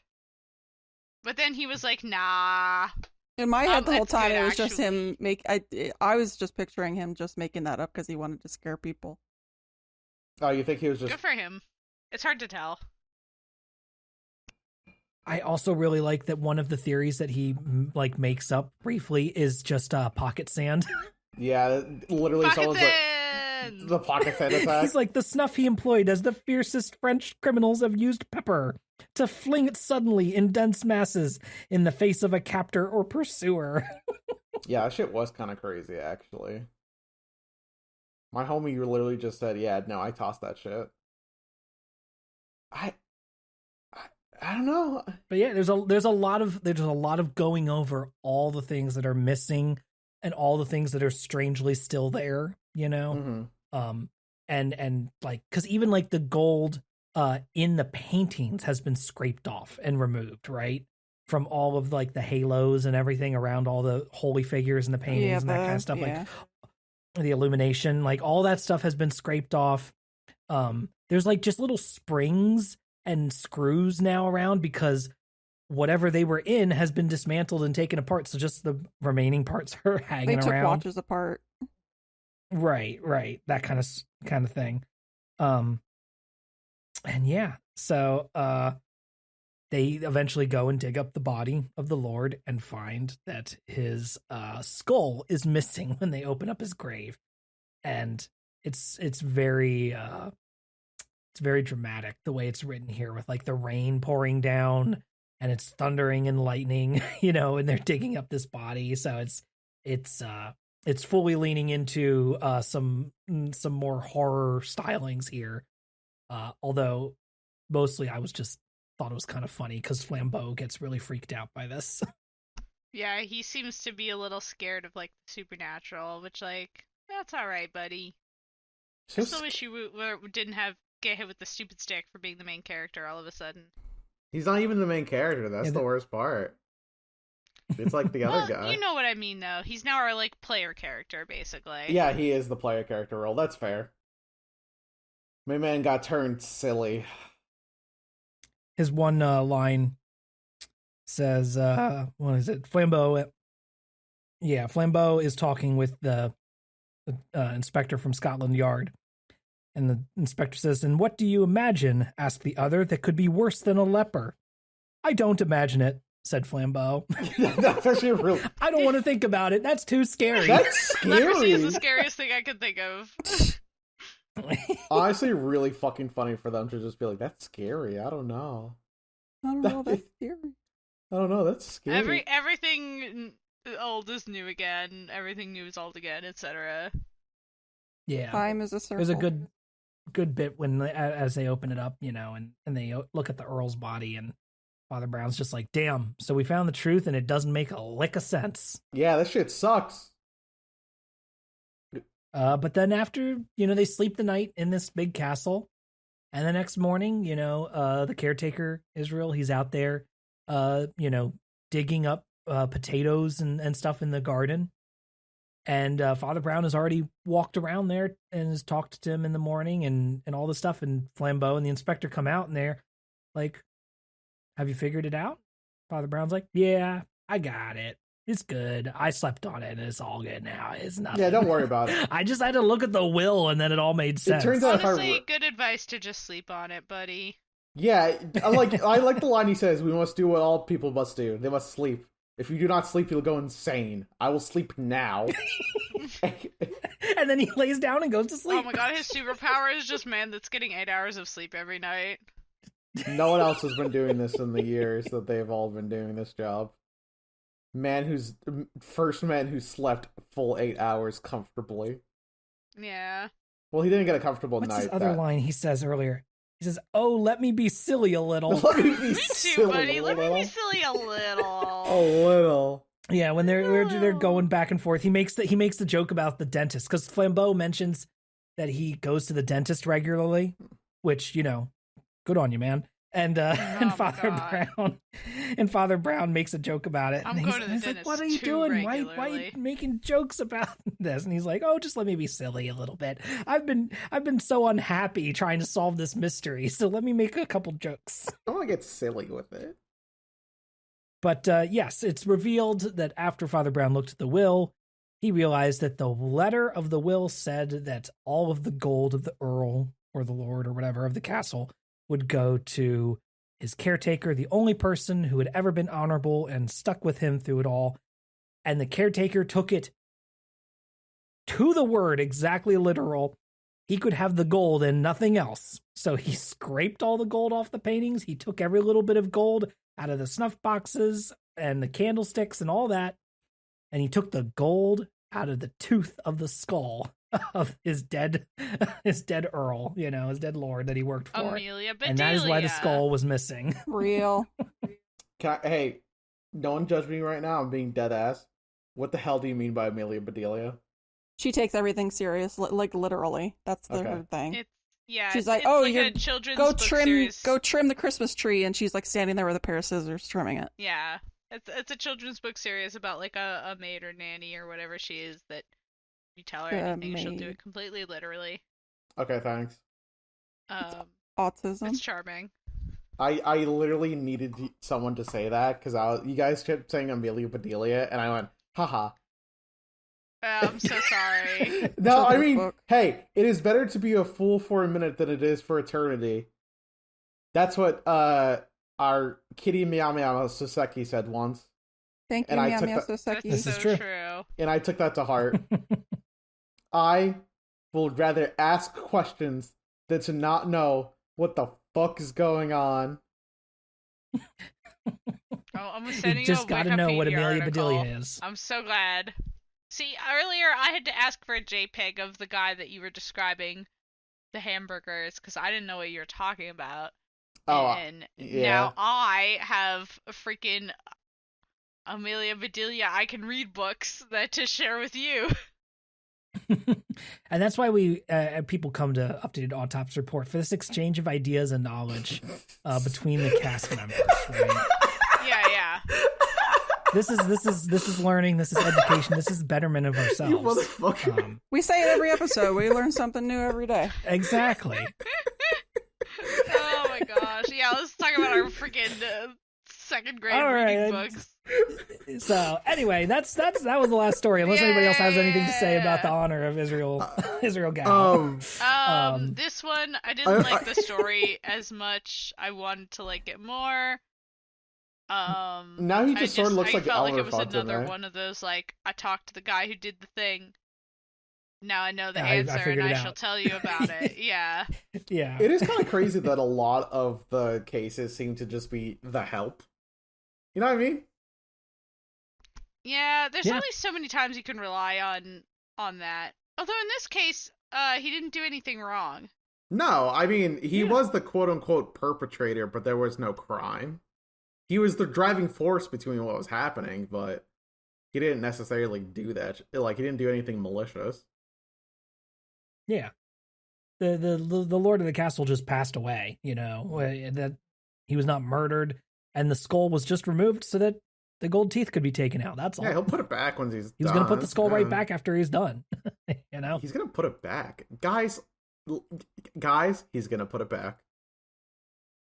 S4: But then he was like, nah.
S2: In my head, the whole
S4: That's
S2: time
S4: good,
S2: it was just
S4: actually.
S2: him I was just picturing him just making that up because he wanted to scare people.
S3: Oh, you think he was just...
S4: Good for him. It's hard to tell.
S1: I also really like that one of the theories that he like makes up briefly is just pocket sand.
S3: Yeah, literally
S4: Pocket
S3: someone's like...
S4: sand!
S3: The pocket sand attack.
S1: He's like, the snuff he employed as the fiercest French criminals have used pepper to fling it suddenly in dense masses in the face of a captor or pursuer.
S3: Yeah, that shit was kind of crazy, actually. My homie literally just said, yeah, no, I tossed that shit. I don't know.
S1: But yeah, there's a lot of going over all the things that are missing and all the things that are strangely still there, you know?
S3: Mm-hmm.
S1: And like, because even like the gold in the paintings has been scraped off and removed, right? From all of like the halos and everything around all the holy figures and the paintings and that kind of stuff.
S2: Yeah.
S1: Like the illumination, like all that stuff has been scraped off. There's like just little springs and screws now around because whatever they were in has been dismantled and taken apart. So just the remaining parts are hanging
S2: They
S1: around.
S2: took watches apart.
S1: Right. That kind of thing. And yeah, so they eventually go and dig up the body of the Lord and find that his skull is missing when they open up his grave. And it's very dramatic the way it's written here with like the rain pouring down and it's thundering and lightning, you know, and they're digging up this body. So it's fully leaning into some more horror stylings here. Although mostly I was just thought it was kind of funny because Flambeau gets really freaked out by this.
S4: Yeah, he seems to be a little scared of like the supernatural, which like that's all right, buddy. I still wish you didn't get hit with the stupid stick for being the main character all of a sudden.
S3: He's not even the main character. That's the worst part. It's like the other guy.
S4: You know what I mean, though. He's now our like player character, basically.
S3: Yeah, he is the player character role. That's fair. My man got turned silly.
S1: His one line says, what is it? Flambeau is talking with the inspector from Scotland Yard. And the inspector says, "And what do you imagine?" asked the other. "That could be worse than a leper." "I don't imagine it," said Flambeau.
S3: That's actually really...
S1: I don't want to think about it. That's too scary.
S3: That's scary.
S4: Leprosy is the scariest thing I could think of.
S3: Honestly, really fucking funny for them to just be like, that's scary. I don't know.
S2: That's scary.
S3: I don't know, that's scary.
S4: Everything old is new again. Everything new is old again, etc.
S1: Yeah.
S2: Time is a circle.
S1: There's a good bit when as they open it up, you know, and they look at the Earl's body and Father Brown's just like, "Damn, so we found the truth and it doesn't make a lick of sense."
S3: Yeah, that shit sucks.
S1: But then after, you know, they sleep the night in this big castle, and the next morning, you know, the caretaker, Israel, he's out there, you know, digging up potatoes and stuff in the garden. And Father Brown has already walked around there and has talked to him in the morning and all this stuff. And Flambeau and the inspector come out and they're like, "Have you figured it out?" Father Brown's like, "Yeah, I got it. It's good. I slept on it and it's all good now. It's nothing."
S3: Yeah, don't worry about it.
S1: I just had to look at the will and then it all made sense.
S3: It turns out
S4: Honestly, good advice to just sleep on it, buddy.
S3: Yeah, I like the line he says, "We must do what all people must do. They must sleep. If you do not sleep, you'll go insane. I will sleep now."
S1: And then he lays down and goes to sleep.
S4: Oh my god, his superpower is just man that's getting 8 hours of sleep every night.
S3: No one else has been doing this in the years that they've all been doing this job. First man who slept full 8 hours comfortably.
S4: Yeah.
S3: Well, he didn't get a comfortable
S1: What's
S3: night.
S1: his other line he says earlier? He says, "Oh, let me be silly a little."
S3: Let me be
S4: Me too,
S3: silly
S4: buddy.
S3: a
S4: Let me
S3: little.
S4: be silly a little.
S3: A little.
S1: Yeah, when they're going back and forth, he makes the joke about the dentist because Flambeau mentions that he goes to the dentist regularly, which, you know, good on you, man. And Father Brown makes a joke about it.
S4: I'm
S1: and
S4: going to the
S1: he's
S4: dentist
S1: like, "What are you
S4: too
S1: doing? Why are
S4: regularly."
S1: you making jokes about this?" And he's like, "Oh, just let me be silly a little bit. I've been so unhappy trying to solve this mystery, so let me make a couple jokes."
S3: I want to get silly with it.
S1: But yes, it's revealed that after Father Brown looked at the will, he realized that the letter of the will said that all of the gold of the Earl or the Lord or whatever of the castle would go to his caretaker, the only person who had ever been honorable and stuck with him through it all. And the caretaker took it to the word, exactly literal. He could have the gold and nothing else. So he scraped all the gold off the paintings. He took every little bit of gold out of the snuff boxes and the candlesticks and all that. And he took the gold out of the tooth of the skull of his dead Earl, his dead lord that he worked for.
S4: Amelia Bedelia.
S1: And that is why the skull was missing.
S2: Real.
S3: Hey, don't judge me right now. I'm being dead ass. What the hell do you mean by Amelia Bedelia?
S2: She takes everything serious, like literally. That's her thing. She's like,
S4: it's
S2: you're
S4: a children's
S2: go
S4: book
S2: trim,
S4: series.
S2: go trim the Christmas tree, and she's like standing there with a pair of scissors trimming it.
S4: Yeah, it's a children's book series about like a maid or nanny or whatever she is that you tell her anything, she'll do it completely literally.
S3: Okay, thanks.
S2: Autism.
S4: It's charming.
S3: I literally needed someone to say that because you guys kept saying Amelia Bedelia, and I went, haha.
S4: I'm so sorry.
S3: No, I mean, hey, it is better to be a fool for a minute than it is for eternity. That's what our kitty Meow Meow Soseki said once.
S2: Thank you, Meow Meow Soseki.
S1: This is
S4: so
S1: true.
S3: And I took that to heart. I would rather ask questions than to not know what the fuck is going on.
S4: I'm sending
S1: you just got to know what Amelia Bedelia is.
S4: I'm so glad. See, earlier I had to ask for a JPEG of the guy that you were describing, the hamburgers, because I didn't know what you were talking about.
S3: Oh,
S4: and now I have a freaking Amelia Bedelia. I can read books to share with you.
S1: And that's why people come to Updated Autopsy Report, for this exchange of ideas and knowledge between the cast members, right?
S4: Yeah.
S1: This is learning. This is education. This is betterment of ourselves.
S3: You motherfucker.
S2: We say it every episode. We learn something new every day.
S1: Exactly.
S4: Oh my gosh! Yeah, let's talk about our freaking second grade reading books.
S1: So anyway, that was the last story. Unless anybody else has anything to say about the honor of Israel Gal.
S4: This one I didn't like the story as much. I wanted to like it more.
S3: Now he just sort of looks like
S4: I felt like
S3: Elmer
S4: it was
S3: Fudd,
S4: another
S3: right?
S4: one of those like I talked to the guy who did the thing. Now I know the
S1: I
S4: answer and I shall tell you about it. Yeah.
S1: Yeah.
S3: It is kind of crazy that a lot of the cases seem to just be the help. You know what I mean?
S4: Yeah, there's only so many times you can rely on that. Although in this case, he didn't do anything wrong.
S3: No, I mean, he was the quote-unquote perpetrator, but there was no crime. He was the driving force between what was happening, but he didn't necessarily do that. Like, he didn't do anything malicious.
S1: Yeah. The Lord of the Castle just passed away, that he was not murdered, and the skull was just removed so that the gold teeth could be taken out. That's all.
S3: Yeah, he'll put it back when he's
S1: He was going to put the skull right back after he's done. He's
S3: going to put it back. Guys, he's going to put it back.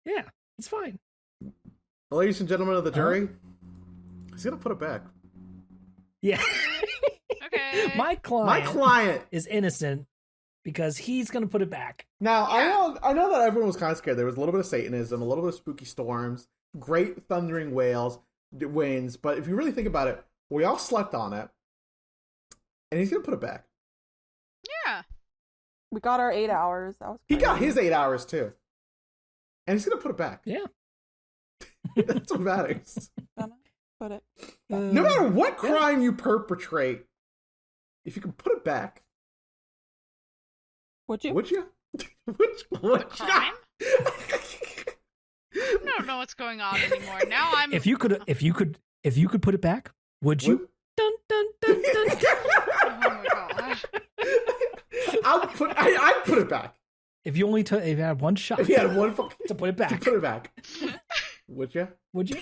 S1: Yeah, it's fine.
S3: Ladies and gentlemen of the jury, he's going to put it back.
S1: Yeah.
S4: Okay.
S1: My client is innocent because he's going to put it back.
S3: Now, I know that everyone was kind of scared. There was a little bit of Satanism, a little bit of spooky storms, great thundering winds, but if you really think about it, we all slept on it, and he's going to put it back.
S4: Yeah.
S2: We got our 8 hours. That was
S3: He got his 8 hours, too. And he's going to put it back.
S1: Yeah.
S3: That's what matters.
S2: Put it.
S3: No matter what crime you perpetrate, if you can put it back.
S2: Would you?
S3: Would you?
S4: The crime? I don't know what's going on anymore. Now I'm.
S1: If you could put it back, would you? Dun dun dun dun.
S4: Oh my gosh.
S3: I'd put it back.
S1: If you had one shot.
S3: If you had one
S1: to put it back.
S3: To put it back. Would you?
S1: Would you?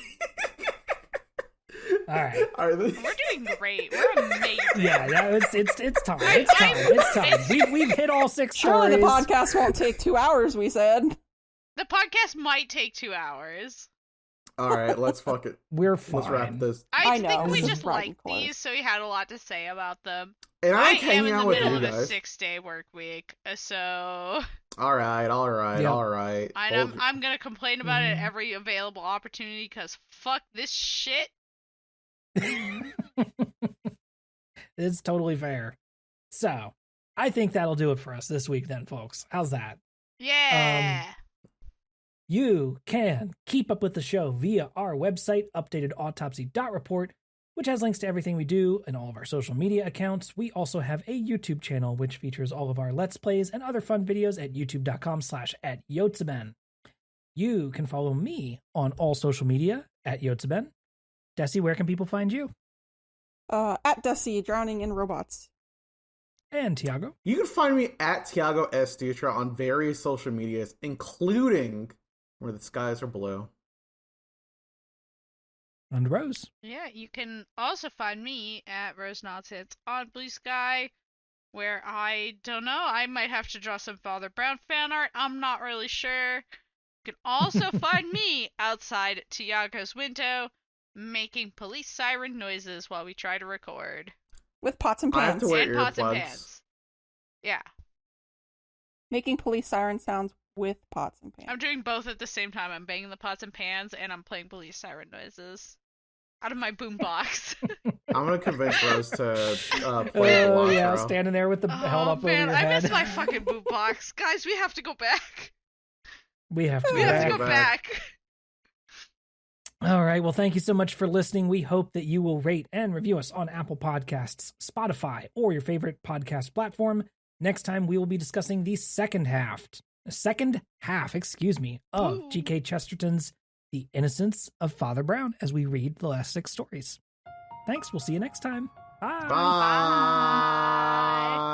S1: All right.
S4: We're doing great. We're amazing.
S1: Yeah, it's time. It's time. We've hit all 6
S2: Surely
S1: stories.
S2: the podcast won't take 2 hours, we said.
S4: The podcast might take 2 hours.
S3: All right, let's fuck it.
S1: We're
S3: Let's wrap
S1: fine.
S3: this.
S4: I
S2: I know,
S4: think we
S2: this is
S4: just
S2: riding
S4: liked
S2: close.
S4: these, so we had a lot to say about them.
S3: And I
S4: I
S3: like
S4: am
S3: hanging
S4: in
S3: out
S4: the
S3: with
S4: middle
S3: you
S4: of a
S3: guys.
S4: 6-day work week, so
S3: All right, all right,
S1: Yeah.
S3: all right.
S4: I'm gonna complain about it
S1: Mhm.
S4: every available opportunity because fuck this shit.
S1: It's totally fair. So, I think that'll do it for us this week then, folks. How's that?
S4: Yeah.
S1: You can keep up with the show via our website, updatedautopsy.report, which has links to everything we do and all of our social media accounts. We also have a YouTube channel, which features all of our Let's Plays and other fun videos at youtube.com/@Yotsuben. You can follow me on all social media at Yotsuben. Dessy, where can people find you?
S2: At Dessy, Drowning in Robots.
S1: And Tiago.
S3: You can find me at Tiago S. Dutra on various social medias, including Where the Skies Are Blue.
S1: And Rose.
S4: Yeah, you can also find me at Rose Nonsense on Blue Sky, where I don't know, I might have to draw some Father Brown fan art. I'm not really sure. You can also find me outside Tiago's window making police siren noises while we try to record.
S2: With pots and
S3: I have
S2: pans.
S3: to wear
S4: And pots and
S3: earplugs.
S4: pans. Yeah,
S2: Making police siren sounds with pots and pans.
S4: I'm doing both at the same time. I'm banging the pots and pans and I'm playing police siren noises out of my boombox.
S3: I'm gonna convince Rose to play the
S1: Oh, yeah,
S3: outro.
S1: standing there with the held up
S4: man,
S1: over your
S4: I
S1: head.
S4: miss my fucking boombox. Guys, we have to go back.
S1: We have to
S4: We
S1: go
S4: have to
S1: back.
S4: go back.
S1: All right. Well, thank you so much for listening. We hope that you will rate and review us on Apple Podcasts, Spotify, or your favorite podcast platform. Next time, we will be discussing the second half, of
S4: Ooh.
S1: G.K. Chesterton's The Innocence of Father Brown as we read the last 6 stories. Thanks. We'll see you next time. Bye.
S3: Bye.